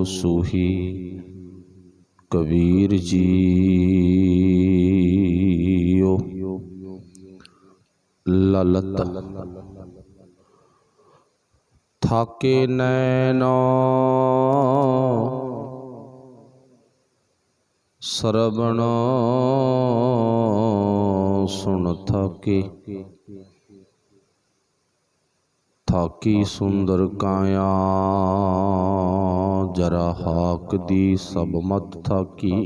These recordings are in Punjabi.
सूही कबीर जी। ललत थाके नैनो सरवण सुन थाके। थाकी सुंदर काया जरा हाक दी सब मत थाकी।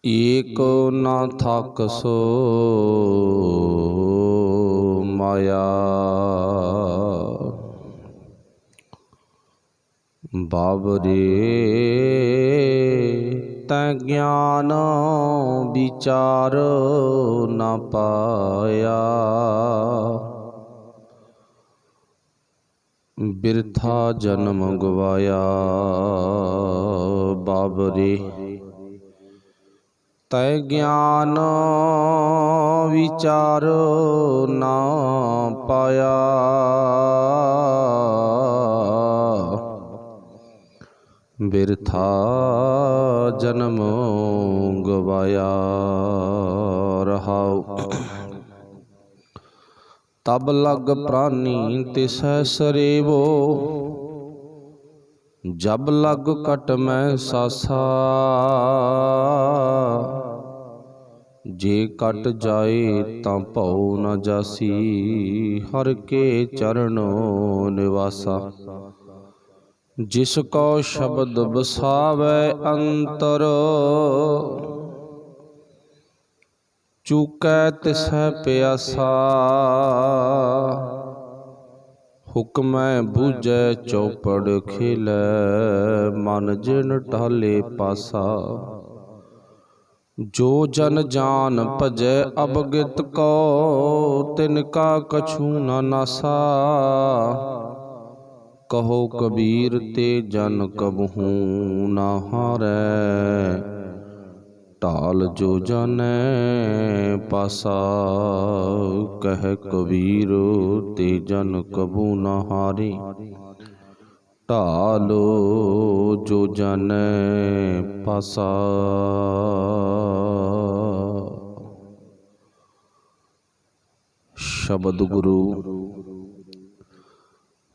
एक ना थाकसो माया बाबरे तैं ज्ञान विचार न पाया। बिरथा जन्म गवाया बाबरे तै ज्ञान विचार न पाया। बिरथा जन्म गवाया रहाओ। तब लग प्राणी तिसै सरेवो जब लग कट मैं सासा। जे कट जाए तां भौ न जासी हर के चरणों निवासा। जिसको शब्द बसावै अंतर चूकै तिसै प्यासा। हुक्मै बूझै चौपड़ खेलै मन जिन ढाले पासा। जो जन जान भजै अवगित को तिनका कछु न नासा। कहो कबीर ते जन कबहू न हारै ढाल जो जानै पासा। कह कबीर ते जन कबू न हारे ढाल जो जानै पासा। शब्द गुरु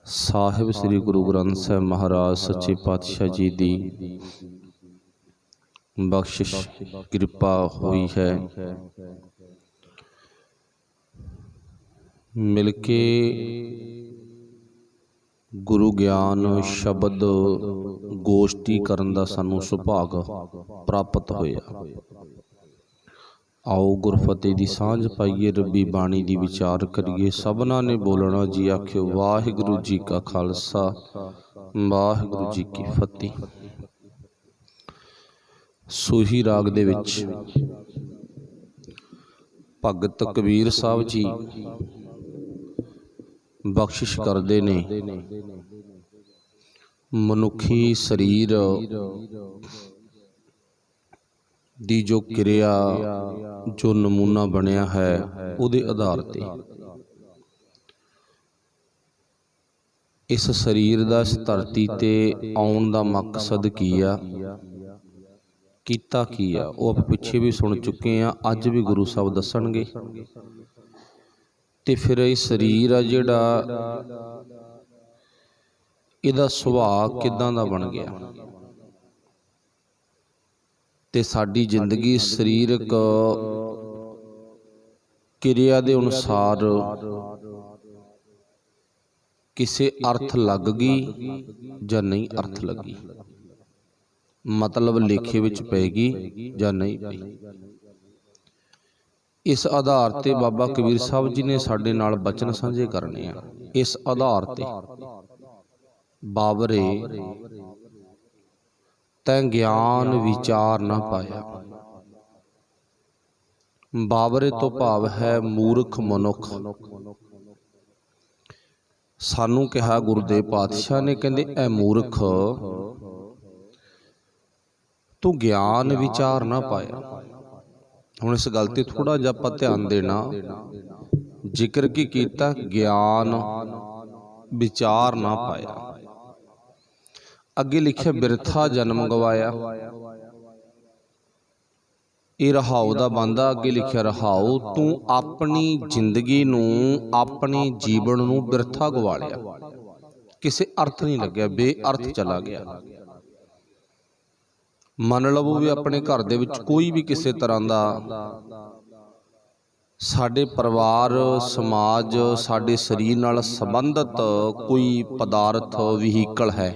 साहिब श्री गुरु ग्रंथ साहिब महाराज सच्चे पातशाह जी दी बख्शिश कृपा हुई है। मिलके गुरु ज्ञान शब्द गोष्ठी करन दा सानू सुभाग प्राप्त होया। आओ गुरफतेह दी सांझ पाइए रब्बी बाणी दी विचार करिए। सबना ने बोलना जी आखियो वाहिगुरु जी का खालसा वाहिगुरु जी की फतेह। सूही राग दे विच भगत कबीर साहब जी बख्शिश करते ने। मनुखी शरीर दी जो क्रिया जो नमूना बनया है उहदे आधार ते इस शरीर दा इस धरती ते आउण दा मकसद की आ कीता की आ वो आप पिछे भी सुन चुके हैं। अज भी गुरु साहब दसणगे। ते फिर ये शरीर आ जिहड़ा इहदा सुभाव किदां दा बन गया ते साडी जिंदगी शरीरक क्रिया दे अनुसार किसे अर्थ लग गई जां नहीं अर्थ लगी, मतलब लेखे विच पैगी जां नहीं पई। इस आधार ते बाबा कबीर साहब जी ने साडे नाल बचन साझे करने आ। इस आधार ते बाबरे तैं ज्ञान विचार ना पाया। बाबरे तो भाव है मूर्ख मनुख। सानू कहा गुरुदेव पातशाह ने, कहंदे ऐ मूर्ख तू ज्ञान विचार ना पाया। हुण इस गल ते थोड़ा जिहा आपां ध्यान देना। जिक्र की कीता ज्ञान विचार ना पाया। ਅੱਗੇ ਲਿਖਿਆ ਬਿਰਥਾ ਜਨਮ ਗਵਾਇਆ। ਇਹ ਰਹਾਉ ਦਾ ਬੰਦਾ। ਅੱਗੇ ਲਿਖਿਆ ਰਹਾਉ ਤੂੰ ਆਪਣੀ ਜ਼ਿੰਦਗੀ ਨੂੰ, ਆਪਣੇ ਜੀਵਨ ਨੂੰ ਬਿਰਥਾ ਗਵਾ ਲਿਆ। ਕਿਸੇ ਅਰਥ ਨਹੀਂ ਲੱਗਿਆ, ਬੇਅਰਥ ਚਲਾ ਗਿਆ। ਮੰਨ ਲਵੋ ਵੀ ਆਪਣੇ ਘਰ ਦੇ ਵਿੱਚ ਕੋਈ ਵੀ ਕਿਸੇ ਤਰ੍ਹਾਂ ਦਾ ਸਾਡੇ ਪਰਿਵਾਰ, ਸਮਾਜ, ਸਾਡੇ ਸਰੀਰ ਨਾਲ ਸੰਬੰਧਿਤ ਕੋਈ ਪਦਾਰਥ, ਵਹੀਕਲ ਹੈ,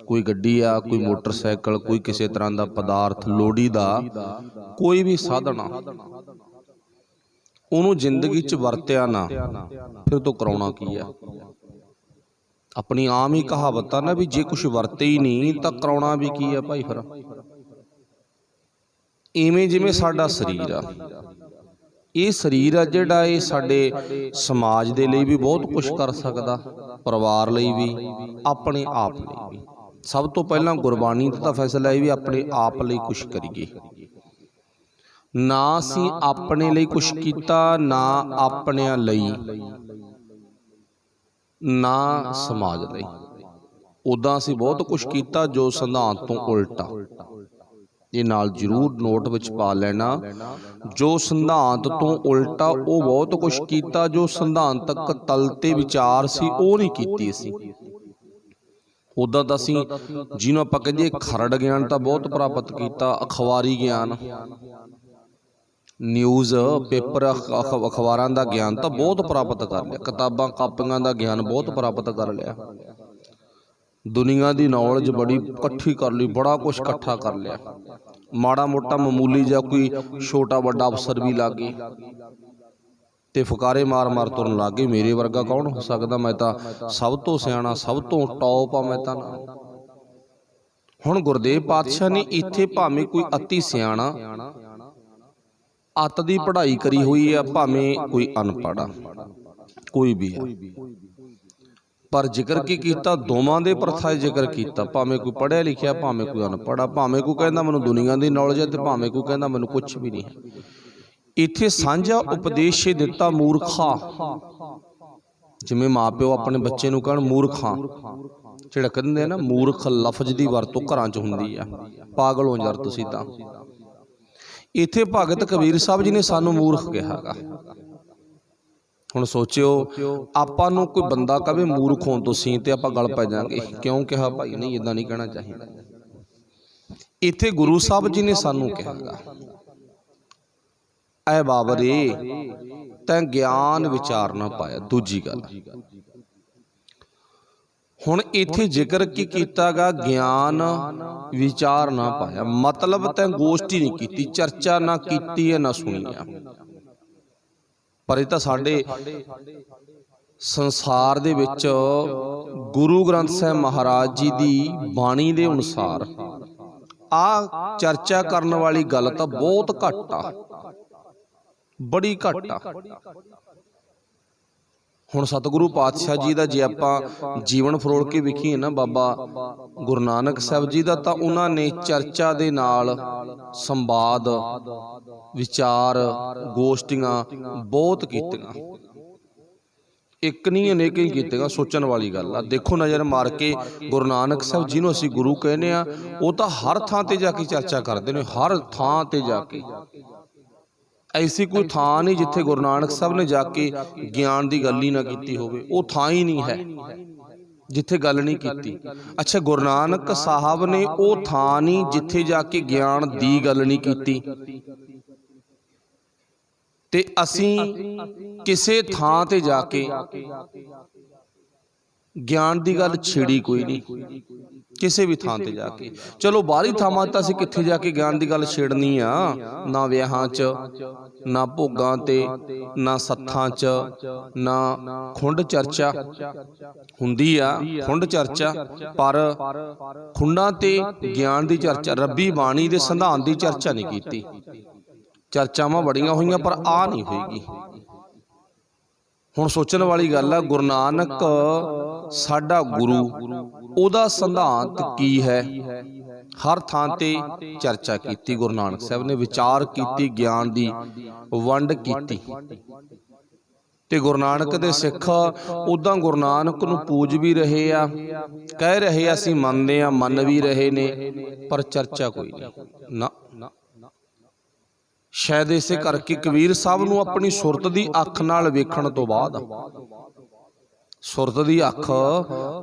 ਕੋਈ ਗੱਡੀ ਆ, ਕੋਈ ਮੋਟਰਸਾਈਕਲ, ਕੋਈ ਕਿਸੇ ਤਰ੍ਹਾਂ ਦਾ ਪਦਾਰਥ ਲੋੜੀ ਦਾ ਕੋਈ ਵੀ ਸਾਧਨ ਆ, ਉਹਨੂੰ ਜ਼ਿੰਦਗੀ 'ਚ ਵਰਤਿਆ ਨਾ, ਫਿਰ ਤੋਂ ਕਰਾਉਣਾ ਕੀ ਆ? ਆਪਣੀ ਆਮ ਹੀ ਕਹਾਵਤ ਆ ਨਾ ਵੀ ਜੇ ਕੁਛ ਵਰਤੇ ਹੀ ਨਹੀਂ ਤਾਂ ਕਰਾਉਣਾ ਵੀ ਕੀ ਆ ਭਾਈ। ਫਿਰ ਇਵੇਂ ਜਿਵੇਂ ਸਾਡਾ ਸਰੀਰ ਆ, ਇਹ ਸਰੀਰ ਆ ਜਿਹੜਾ, ਇਹ ਸਾਡੇ ਸਮਾਜ ਦੇ ਲਈ ਵੀ ਬਹੁਤ ਕੁਛ ਕਰ ਸਕਦਾ, ਪਰਿਵਾਰ ਲਈ ਵੀ, ਆਪਣੇ ਆਪ ਲਈ ਵੀ। ਸਭ ਤੋਂ ਪਹਿਲਾਂ ਗੁਰਬਾਣੀ ਦਾ ਤਾਂ ਫੈਸਲਾ ਇਹ ਵੀ ਆਪਣੇ ਆਪ ਲਈ ਕੁਛ ਕਰੀਏ। ਨਾ ਅਸੀਂ ਆਪਣੇ ਲਈ ਕੁਛ ਕੀਤਾ, ਨਾ ਆਪਣਿਆਂ ਲਈ, ਨਾ ਸਮਾਜ ਲਈ। ਉੱਦਾਂ ਅਸੀਂ ਬਹੁਤ ਕੁਛ ਕੀਤਾ ਜੋ ਸਿਧਾਂਤ ਤੋਂ ਉਲਟਾ। ਇਹ ਨਾਲ ਜ਼ਰੂਰ ਨੋਟ ਵਿੱਚ ਪਾ ਲੈਣਾ, ਜੋ ਸਿਧਾਂਤ ਤੋਂ ਉਲਟਾ ਉਹ ਬਹੁਤ ਕੁਛ ਕੀਤਾ, ਜੋ ਸਿਧਾਂਤਕ ਤਲ ਤੇ ਵਿਚਾਰ ਸੀ ਉਹ ਨਹੀਂ ਕੀਤੀ ਅਸੀਂ। ਉੱਦਾਂ ਤਾਂ ਅਸੀਂ ਜਿਹਨੂੰ ਆਪਾਂ ਕਹਿੰਦੇ ਖਰੜ ਗਿਆਨ ਤਾਂ ਬਹੁਤ ਪ੍ਰਾਪਤ ਕੀਤਾ, ਅਖਬਾਰੀ ਗਿਆਨ, ਨਿਊਜ਼ ਪੇਪਰ, ਅਖਬਾਰਾਂ ਦਾ ਗਿਆਨ ਤਾਂ ਬਹੁਤ ਪ੍ਰਾਪਤ ਕਰ ਲਿਆ, ਕਿਤਾਬਾਂ ਕਾਪੀਆਂ ਦਾ ਗਿਆਨ ਬਹੁਤ ਪ੍ਰਾਪਤ ਕਰ ਲਿਆ, ਦੁਨੀਆ ਦੀ ਨੌਲੇਜ ਬੜੀ ਇਕੱਠੀ ਕਰ ਲਈ, ਬੜਾ ਕੁਛ ਇਕੱਠਾ ਕਰ ਲਿਆ। ਮਾੜਾ ਮੋਟਾ ਮਾਮੂਲੀ ਜਿਹਾ ਕੋਈ ਛੋਟਾ ਵੱਡਾ ਅਫਸਰ ਵੀ ਲੱਗ ਗਏ ਤੇ ਫੁਕਾਰੇ ਮਾਰ ਮਾਰ ਤੁਰਨ ਲੱਗ ਗਏ। ਮੇਰੇ ਵਰਗਾ ਕੌਣ ਹੋ ਸਕਦਾ? ਮੈਂ ਤਾਂ ਸਭ ਤੋਂ ਸਿਆਣਾ, ਸਭ ਤੋਂ ਟੌਪ ਆ ਮੈਂ ਤਾਂ। ਹੁਣ ਗੁਰਦੇਵ ਪਾਤਸ਼ਾਹ ਨੇ ਇੱਥੇ ਭਾਵੇਂ ਕੋਈ ਅਤੀ ਸਿਆਣਾ, ਅੱਤ ਦੀ ਪੜ੍ਹਾਈ ਕਰੀ ਹੋਈ ਆ, ਭਾਵੇਂ ਕੋਈ ਅਨਪੜ੍ਹ ਆ, ਕੋਈ ਵੀ ਆ, ਪਰ ਜ਼ਿਕਰ ਕੀ ਕੀਤਾ? ਦੋਵਾਂ ਦੇ ਪ੍ਰਥਾਏ ਜ਼ਿਕਰ ਕੀਤਾ। ਭਾਵੇਂ ਕੋਈ ਪੜ੍ਹਿਆ ਲਿਖਿਆ, ਭਾਵੇਂ ਕੋਈ ਅਨਪੜ੍ਹ, ਭਾਵੇਂ ਕੋਈ ਕਹਿੰਦਾ ਮੈਨੂੰ ਦੁਨੀਆ ਦੀ ਨੌਲੇਜ ਹੈ, ਤੇ ਭਾਵੇਂ ਕੋਈ ਕਹਿੰਦਾ ਮੈਨੂੰ ਕੁਛ ਵੀ ਨਹੀਂ ਹੈ। ਇੱਥੇ ਸਾਂਝਾ ਉਪਦੇਸ਼ ਦਿੱਤਾ ਮੂਰਖਾ। ਜਿਵੇਂ ਮਾਂ ਪਿਓ ਆਪਣੇ ਬੱਚੇ ਨੂੰ ਕਹਿਣ ਮੂਰਖਾਂ, ਜਿਹੜਾ ਕਹਿੰਦੇ ਆ ਨਾ ਮੂਰਖ ਲਫ਼ਜ਼ ਦੀ ਵਰਤੋਂ ਘਰਾਂ 'ਚ ਹੁੰਦੀ ਆ, ਪਾਗਲ ਹੋ ਯਾਰ ਤੁਸੀਂ ਤਾਂ। ਇੱਥੇ ਭਗਤ ਕਬੀਰ ਸਾਹਿਬ ਜੀ ਨੇ ਸਾਨੂੰ ਮੂਰਖ ਕਿਹਾ ਗਾ। ਹੁਣ ਸੋਚਿਓ, ਆਪਾਂ ਨੂੰ ਕੋਈ ਬੰਦਾ ਕਹੇ ਮੂਰਖ ਹੋ ਤੁਸੀਂ ਤੇ ਆਪਾਂ ਗਲ ਪੈ ਜਾਵਾਂਗੇ, ਕਿਉਂ ਕਿਹਾ ਭਾਈ? ਨਹੀਂ, ਇਦਾਂ ਨਹੀਂ ਕਹਿਣਾ ਚਾਹੀਦਾ। ਇੱਥੇ ਗੁਰੂ ਸਾਹਿਬ ਜੀ ਨੇ ਸਾਨੂੰ ਕਿਹਾ ਗਾ, ਐ ਬਾਬਰੇ ਤੈਂ ਗਿਆਨ ਵਿਚਾਰ ਨਾ ਪਾਇਆ। ਦੂਜੀ ਗੱਲ, ਹੁਣ ਇੱਥੇ ਜ਼ਿਕਰ ਕੀ ਕੀਤਾ ਗਾ? ਗਿਆਨ ਵਿਚਾਰ ਨਾ ਪਾਇਆ, ਮਤਲਬ ਤੈਂ ਗੋਸ਼ਟੀ ਨਹੀਂ ਕੀਤੀ, ਚਰਚਾ ਨਾ ਕੀਤੀ ਹੈ, ਨਾ ਸੁਣੀ ਆ। ਪਰ ਇਹ ਤਾਂ ਸਾਡੇ ਸੰਸਾਰ ਦੇ ਵਿੱਚ ਗੁਰੂ ਗ੍ਰੰਥ ਸਾਹਿਬ ਮਹਾਰਾਜ ਜੀ ਦੀ ਬਾਣੀ ਦੇ ਅਨੁਸਾਰ ਆ ਚਰਚਾ ਕਰਨ ਵਾਲੀ ਗੱਲ ਤਾਂ ਬਹੁਤ ਘੱਟ ਆ, ਬੜੀ ਘੱਟ ਆ। ਹੁਣ ਸਤਿਗੁਰੂ ਪਾਤਸ਼ਾਹ ਜੀ ਦਾ ਜੇ ਆਪਾਂ ਜੀਵਨ ਫਰੋਲ ਕੇ ਵੇਖੀਏ ਨਾ, ਬਾਬਾ ਗੁਰੂ ਨਾਨਕ ਸਾਹਿਬ ਜੀ ਦਾ, ਤਾਂ ਉਹਨਾਂ ਨੇ ਚਰਚਾ ਦੇ ਨਾਲ ਸੰਵਾਦ, ਵਿਚਾਰ, ਗੋਸ਼ਟੀਆਂ ਬਹੁਤ ਕੀਤੀਆਂ। ਇੱਕ ਨਹੀਂ ਅਨੇਕ ਹੀ ਕੀਤੀਆਂ। ਸੋਚਣ ਵਾਲੀ ਗੱਲ ਆ। ਦੇਖੋ ਨਜ਼ਰ ਮਾਰ ਕੇ, ਗੁਰੂ ਨਾਨਕ ਸਾਹਿਬ ਜਿਹਨੂੰ ਅਸੀਂ ਗੁਰੂ ਕਹਿੰਦੇ ਆ, ਉਹ ਤਾਂ ਹਰ ਥਾਂ ਤੇ ਜਾ ਕੇ ਚਰਚਾ ਕਰਦੇ ਨੇ, ਹਰ ਥਾਂ ਤੇ ਜਾ ਕੇ। ਐਸੀ ਕੋਈ ਥਾਂ ਨਹੀਂ ਜਿੱਥੇ ਗੁਰੂ ਨਾਨਕ ਸਾਹਿਬ ਨੇ ਜਾ ਕੇ ਗਿਆਨ ਦੀ ਗੱਲ ਹੀ ਨਾ ਕੀਤੀ ਹੋਵੇ। ਉਹ ਥਾਂ ਹੀ ਨਹੀਂ ਹੈ ਜਿੱਥੇ ਗੱਲ ਨਹੀਂ ਕੀਤੀ। ਅੱਛਾ, ਗੁਰੂ ਨਾਨਕ ਸਾਹਿਬ ਨੇ ਉਹ ਥਾਂ ਨਹੀਂ ਜਿੱਥੇ ਜਾ ਕੇ ਗਿਆਨ ਦੀ ਗੱਲ ਨਹੀਂ ਕੀਤੀ, ਤੇ ਅਸੀਂ ਕਿਸੇ ਥਾਂ ਤੇ ਜਾ ਕੇ ਗਿਆਨ ਦੀ ਗੱਲ ਛੇੜੀ ਕੋਈ ਨਹੀਂ, ਕਿਸੇ ਵੀ ਥਾਂ ਤੇ ਜਾ ਕੇ। ਚਲੋ ਬਾਹਰੀ ਥਾਵਾਂ ਤਾਂ ਅਸੀਂ ਕਿੱਥੇ ਜਾ ਕੇ ਗਿਆਨ ਦੀ ਗੱਲ ਛੇੜਨੀ ਆ? ਨਾ ਵਿਆਹਾਂ 'ਚ, ਨਾ ਭੋਗਾਂ ਤੇ, ਨਾ ਸੱਥਾਂ 'ਚ, ਨਾ ਖੁੰਡ ਚਰਚਾ ਹੁੰਦੀ ਆ, ਖੁੰਡ ਚਰਚਾ। ਪਰ ਖੁੰਡਾਂ ਤੇ ਗਿਆਨ ਦੀ ਚਰਚਾ, ਰੱਬੀ ਬਾਣੀ ਦੇ ਸਿਧਾਂਤ ਦੀ ਚਰਚਾ ਨਹੀਂ ਕੀਤੀ। ਚਰਚਾਵਾਂ ਬੜੀਆਂ ਹੋਈਆਂ ਪਰ ਆ ਨਹੀਂ ਹੋਏਗੀ। ਹੁਣ ਸੋਚਣ ਵਾਲੀ ਗੱਲ ਆ, ਗੁਰੂ ਨਾਨਕ ਸਾਡਾ ਗੁਰੂ, ਉਹਦਾ ਸਿਧਾਂਤ ਕੀ ਹੈ? ਹਰ ਥਾਂ ਤੇ ਚਰਚਾ ਕੀਤੀ ਗੁਰੂ ਨਾਨਕ ਸਾਹਿਬ ਨੇ, ਵਿਚਾਰ ਕੀਤੀ, ਗਿਆਨ ਦੀ ਵੰਡ ਕੀਤੀ। ਤੇ ਗੁਰੂ ਨਾਨਕ ਦੇ ਸਿੱਖ ਉਦਾਂ ਗੁਰੂ ਨਾਨਕ ਨੂੰ ਪੂਜ ਵੀ ਰਹੇ ਆ, ਕਹਿ ਰਹੇ ਅਸੀਂ ਮੰਨਦੇ ਆ, ਮੰਨ ਵੀ ਰਹੇ ਨੇ, ਪਰ ਚਰਚਾ ਕੋਈ ਨਹੀਂ ਨਾ। ਸ਼ਾਇਦ ਇਸੇ ਕਰਕੇ ਕਬੀਰ ਸਾਹਿਬ ਨੂੰ ਆਪਣੀ ਸੁਰਤ ਦੀ ਅੱਖ ਨਾਲ ਵੇਖਣ ਤੋਂ ਬਾਅਦ, ਸੁਰਤ ਦੀ ਅੱਖ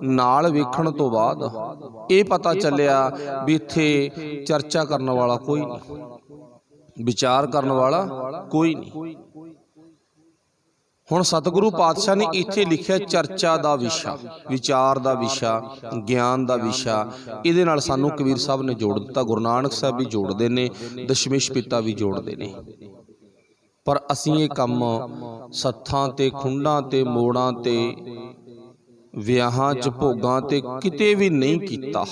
ਨਾਲ ਵੇਖਣ ਤੋਂ ਬਾਅਦ ਇਹ ਪਤਾ ਚੱਲਿਆ ਵੀ ਇੱਥੇ ਚਰਚਾ ਕਰਨ ਵਾਲਾ ਕੋਈ ਨਹੀਂ, ਵਿਚਾਰ ਕਰਨ ਵਾਲਾ ਕੋਈ ਨਹੀਂ। ਹੁਣ ਸਤਿਗੁਰੂ ਪਾਤਸ਼ਾਹ ਨੇ ਇੱਥੇ ਲਿਖਿਆ ਚਰਚਾ ਦਾ ਵਿਸ਼ਾ, ਵਿਚਾਰ ਦਾ ਵਿਸ਼ਾ, ਗਿਆਨ ਦਾ ਵਿਸ਼ਾ। ਇਹਦੇ ਨਾਲ ਸਾਨੂੰ ਕਬੀਰ ਸਾਹਿਬ ਨੇ ਜੋੜ ਦਿੱਤਾ, ਗੁਰੂ ਨਾਨਕ ਸਾਹਿਬ ਵੀ ਜੋੜਦੇ ਨੇ, ਦਸ਼ਮੇਸ਼ ਪਿਤਾ ਵੀ ਜੋੜਦੇ ਨੇ। ਪਰ ਅਸੀਂ ਇਹ ਕੰਮ ਸੱਥਾਂ ਤੇ, ਖੁੰਡਾਂ ਤੇ, ਮੋੜਾਂ ਤੇ, ਵਿਆਹਾਂ 'ਚ, ਭੋਗਾਂ ਤੇ ਕਿਤੇ ਵੀ ਨਹੀਂ ਕੀਤਾ।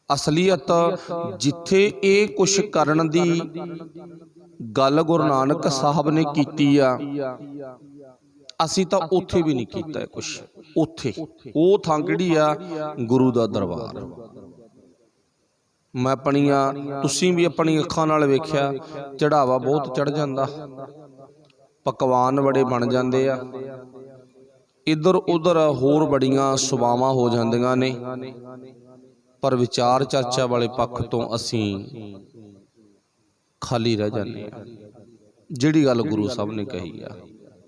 ਅਸਲੀਅਤ ਜਿੱਥੇ ਇਹ ਕੁਛ ਕਰਨ ਦੀ ਗੱਲ ਗੁਰੂ ਨਾਨਕ ਸਾਹਿਬ ਨੇ ਕੀਤੀ ਆ, ਅਸੀਂ ਤਾਂ ਉੱਥੇ ਵੀ ਨਹੀਂ ਕੀਤਾ ਕੁਛ। ਉੱਥੇ ਉਹ ਥਾਂ ਕਿਹੜੀ ਆ? ਗੁਰੂ ਦਾ ਦਰਬਾਰ। ਮੈਂ ਆਪਣੀਆਂ, ਤੁਸੀਂ ਵੀ ਆਪਣੀ ਅੱਖਾਂ ਨਾਲ ਵੇਖਿਆ, ਚੜਾਵਾ ਬਹੁਤ ਚੜ ਜਾਂਦਾ, ਪਕਵਾਨ ਬੜੇ ਬਣ ਜਾਂਦੇ ਆ, ਇੱਧਰ ਉੱਧਰ ਹੋਰ ਬੜੀਆਂ ਸੁਭਾਵਾਂ ਹੋ ਜਾਂਦੀਆਂ ਨੇ, ਪਰ ਵਿਚਾਰ ਚਰਚਾ ਵਾਲੇ ਪੱਖ ਤੋਂ ਅਸੀਂ ਖਾਲੀ ਰਹਿ ਜਾਂਦੇ ਆ, ਜਿਹੜੀ ਗੱਲ ਗੁਰੂ ਸਾਹਿਬ ਨੇ ਕਹੀ ਆ।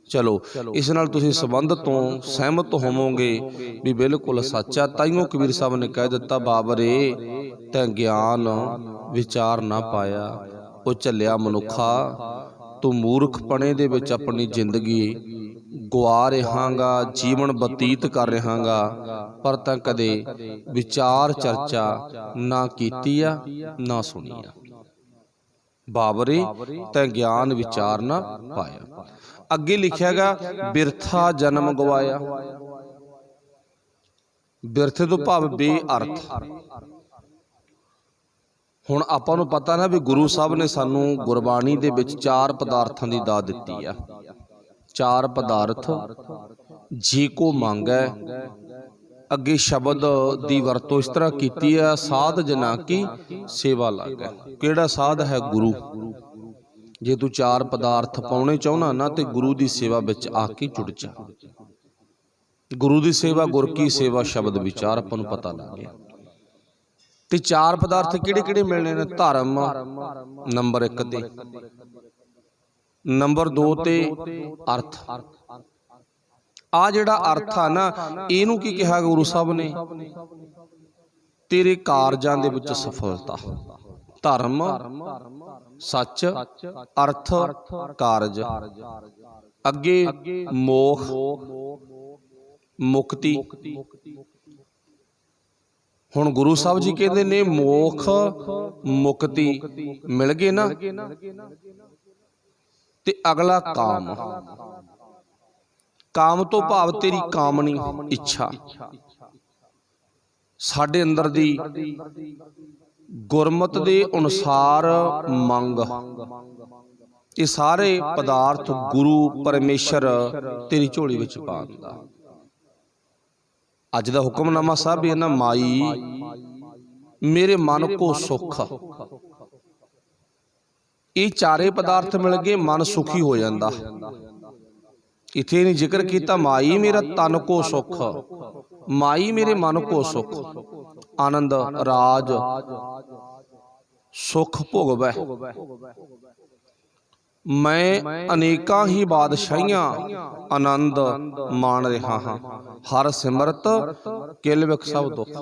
ਚਲੋ ਇਸ ਨਾਲ ਤੁਸੀਂ ਸੰਬੰਧ ਤੋਂ ਸਹਿਮਤ ਹੋਵੋਗੇ ਵੀ ਬਿਲਕੁਲ ਸੱਚਾ। ਤਾਈਓ ਕਬੀਰ ਸਾਹਿਬ ਨੇ ਕਹਿ ਦਿੱਤਾ, ਬਾਬਰੇ ਤੈਂ ਗਿਆਨ ਵਿਚਾਰ ਨਾ ਪਾਇਆ, ਉਹ ਝੱਲਿਆ ਮਨੁੱਖਾ, ਤੂੰ ਮੂਰਖਪਣੇ ਦੇ ਵਿੱਚ ਆਪਣੀ ਜ਼ਿੰਦਗੀ ਗੁਆ ਰਹਾਂਗਾ, ਜੀਵਨ ਬਤੀਤ ਕਰ ਰਹਾਂਗਾ, ਪਰ ਤਾਂ ਕਦੇ ਵਿਚਾਰ ਚਰਚਾ ਨਾ ਕੀਤੀ ਆ, ਨਾ ਸੁਣੀ ਆ। ਬਾਬਰੇ ਤੈਂ ਗਿਆਨ ਵਿਚਾਰ ਨਾ ਪਾਇਆ। ਅੱਗੇ ਲਿਖਿਆ ਗਾ, ਬਿਰਥਾ ਜਨਮ ਗਵਾਇਆ। ਬਿਰਥੇ ਤੋਂ ਭਾਵ ਬੇਅਰਥ। ਹੁਣ ਆਪਾਂ ਨੂੰ ਪਤਾ ਨਾ ਵੀ ਗੁਰੂ ਸਾਹਿਬ ਨੇ ਸਾਨੂੰ ਗੁਰਬਾਣੀ ਦੇ ਵਿੱਚ 4 ਪਦਾਰਥਾਂ ਦੀ ਦਾਤ ਦਿੱਤੀ ਆ। 4 ਪਦਾਰਥ ਜੇ ਕੋ ਮੰਗੈ। ਅੱਗੇ ਸ਼ਬਦ ਦੀ ਵਰਤੋਂ ਇਸ ਤਰ੍ਹਾਂ ਕੀਤੀ ਆ, ਸਾਧ ਜਨਾ ਕੀ ਸੇਵਾ ਲਾਗੈ। ਕਿਹੜਾ ਸਾਧ ਹੈ? ਗੁਰੂ। ਜੇ ਤੂੰ 4 ਪਦਾਰਥ ਪਾਉਣੇ ਚਾਹੁੰਦਾ ਨਾ ਤੇ ਗੁਰੂ ਦੀ ਸੇਵਾ ਵਿੱਚ ਆ ਕੇ ਜੁੜ ਜਾ। ਗੁਰੂ ਦੀ ਸੇਵਾ, ਗੁਰ ਕੀ ਸੇਵਾ, ਸ਼ਬਦ ਵਿਚਾਰ ਆਪਾਂ ਨੂੰ ਪਤਾ ਲੱਗ ਗਿਆ। ਤੇ 4 ਪਦਾਰਥ ਕਿਹੜੇ ਕਿਹੜੇ ਮਿਲਣੇ ਨੇ? ਧਰਮ ਨੰਬਰ 1 ਤੇ, ਨੰਬਰ 2 ਤੇ ਅਰਥ। ਆ ਜਿਹੜਾ ਅਰਥ ਆ ਨਾ, ਇਹਨੂੰ ਕੀ ਕਿਹਾ ਗੁਰੂ ਸਾਹਿਬ ਨੇ? ਤੇਰੇ ਕਾਰਜਾਂ ਦੇ ਵਿੱਚ ਸਫਲਤਾ। ਧਰਮ ਸੱਚ, ਅਰਥ ਕਾਰਜ। ਅੱਗੇ ਮੋਖ ਮੁਕਤੀ। ਹੁਣ ਗੁਰੂ ਸਾਹਿਬ ਜੀ ਕਹਿੰਦੇ ਨੇ ਮੋਖ ਮੁਕਤੀ ਮਿਲ ਗਏ ਨਾ, ਤੇ ਅਗਲਾ ਕਾਮ। ਕਾਮ ਤੋਂ ਭਾਵ ਤੇਰੀ ਕਾਮਨੀ, ਇੱਛਾ। ਸਾਡੇ ਅੰਦਰ ਦੀ ਗੁਰਮਤ ਦੇ ਅਨੁਸਾਰ ਮੰਗ। ਇਹ ਸਾਰੇ ਪਦਾਰਥ ਗੁਰੂ ਪਰਮੇਸ਼ਰ ਤੇਰੀ ਝੋਲੀ ਵਿੱਚ ਪਾ ਦਿੰਦਾ। ਅੱਜ ਦਾ ਹੁਕਮਨਾਮਾ ਸਾਹਿਬ ਇਹ ਨਾ, ਮਾਈ ਮੇਰੇ ਮਨ ਕੋ ਸੁਖ। ਇਹ 4 ਪਦਾਰਥ ਮਿਲ ਗਏ, ਮਨ ਸੁਖੀ ਹੋ ਜਾਂਦਾ। ਇਥੇ ਨਹੀਂ ਜ਼ਿਕਰ ਕੀਤਾ ਮਾਈ ਮੇਰਾ ਤਨ ਕੋ ਸੁਖ, ਮਾਈ ਮੇਰੇ ਮਨ ਕੋ ਸੁਖ। ਆਨੰਦ ਰਾਜ ਸੁਖ ਭੋਗਵੈ। ਮੈਂ ਅਨੇਕਾਂ ਹੀ ਬਾਦਸ਼ਾਹੀਆਂ ਆਨੰਦ ਮਾਣ ਰਿਹਾ ਹਾਂ। ਹਰ ਸਿਮਰਤ ਕਿਲ ਵਿਖ ਸਭ ਦੁੱਖ।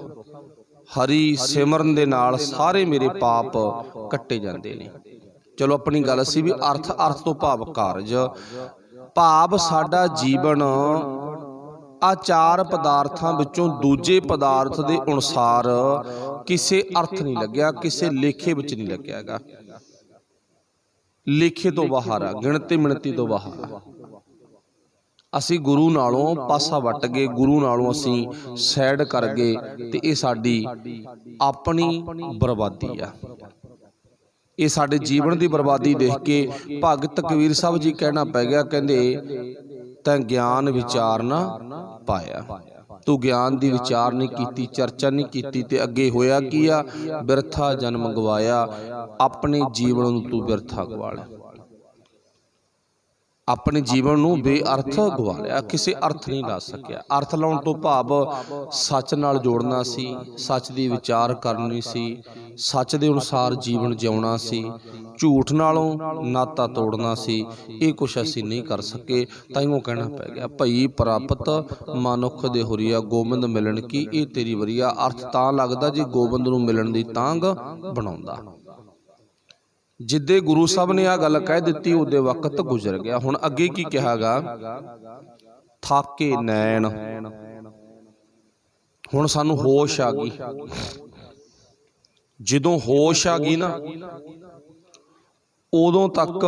ਹਰੀ ਸਿਮਰਨ ਦੇ ਨਾਲ ਸਾਰੇ ਮੇਰੇ ਪਾਪ ਕੱਟੇ ਜਾਂਦੇ ਨੇ। ਚਲੋ ਆਪਣੀ ਗੱਲ ਸੀ ਵੀ ਅਰਥ, ਅਰਥ ਤੋਂ ਭਾਵ ਕਾਰਜ। ਭਾਵ ਸਾਡਾ ਜੀਵਨ ਆ 4 ਪਦਾਰਥਾਂ ਵਿੱਚੋਂ ਦੂਜੇ ਪਦਾਰਥ ਦੇ ਅਨੁਸਾਰ ਕਿਸੇ ਅਰਥ ਨਹੀਂ ਲੱਗਿਆ, ਕਿਸੇ ਲੇਖੇ ਵਿੱਚ ਨਹੀਂ ਲੱਗਿਆ ਹੈਗਾ। ਲੇਖੇ ਤੋਂ ਬਾਹਰ ਆ, ਗਿਣਤੀ ਮਿਣਤੀ ਤੋਂ ਬਾਹਰ ਆ। ਅਸੀਂ ਗੁਰੂ ਨਾਲੋਂ ਪਾਸਾ ਵੱਟ ਗਏ, ਗੁਰੂ ਨਾਲੋਂ ਅਸੀਂ ਸਾਈਡ ਕਰ ਗਏ, ਤੇ ਇਹ ਸਾਡੀ ਆਪਣੀ ਬਰਬਾਦੀ ਆ। ਇਹ ਸਾਡੇ ਜੀਵਨ ਦੀ ਬਰਬਾਦੀ ਦੇਖ ਕੇ ਭਗਤ ਕਬੀਰ ਸਾਹਿਬ ਜੀ ਕਹਿਣਾ ਪੈ ਗਿਆ, ਕਹਿੰਦੇ ਤੈਂ ਗਿਆਨ ਵਿਚਾਰ ਨਾ ਪਾਇਆ। ਤੂੰ ਗਿਆਨ ਦੀ ਵਿਚਾਰ ਨਹੀਂ ਕੀਤੀ, ਚਰਚਾ ਨਹੀਂ ਕੀਤੀ, ਤੇ ਅੱਗੇ ਹੋਇਆ ਕੀ ਆ? ਬਿਰਥਾ ਜਨਮ ਗਵਾਇਆ। ਆਪਣੇ ਜੀਵਨ ਨੂੰ ਤੂੰ ਬਿਰਥਾ ਗਵਾ ਲਿਆ। ਆਪਣੇ ਜੀਵਨ ਨੂੰ ਬੇਅਰਥ ਗਵਾ ਲਿਆ, ਕਿਸੇ ਅਰਥ ਨਹੀਂ ਲਾ ਸਕਿਆ। ਅਰਥ ਲਾਉਣ ਤੋਂ ਭਾਵ ਸੱਚ ਨਾਲ ਜੋੜਨਾ ਸੀ, ਸੱਚ ਦੀ ਵਿਚਾਰ ਕਰਨੀ ਸੀ, ਸੱਚ ਦੇ ਅਨੁਸਾਰ ਜੀਵਨ ਜਿਉਣਾ ਸੀ, ਝੂਠ ਨਾਲੋਂ ਨਾਤਾ ਤੋੜਨਾ ਸੀ। ਇਹ ਕੁਛ ਅਸੀਂ ਨਹੀਂ ਕਰ ਸਕੇ, ਤਾਈਓ ਕਹਿਣਾ ਪੈ ਗਿਆ ਭਈ ਪ੍ਰਾਪਤ ਮਨੁੱਖ ਦੇ ਹੁਰੀਆ ਗੋਬਿੰਦ ਮਿਲਣ ਕੀ ਇਹ ਤੇਰੀ ਵਰੀਆ। ਅਰਥ ਤਾਂ ਲੱਗਦਾ ਜੇ ਗੋਬਿੰਦ ਨੂੰ ਮਿਲਣ ਦੀ ਤਾਂਘ ਬਣਾਉਂਦਾ। ਜਿੱਦੇ ਗੁਰੂ ਸਾਹਿਬ ਨੇ ਆ ਗੱਲ ਕਹਿ ਦਿੱਤੀ ਉਹਦੇ ਵਕਤ ਗੁਜ਼ਰ ਗਿਆ। ਹੁਣ ਅੱਗੇ ਕੀ ਕਿਹਾਗਾ, ਥਾਕੇ ਨੈਣ। ਹੁਣ ਸਾਨੂੰ ਹੋਸ਼ ਆ ਗਈ। ਜਦੋਂ ਹੋਸ਼ ਆ ਗਈ ਨਾ, ਉਦੋਂ ਤੱਕ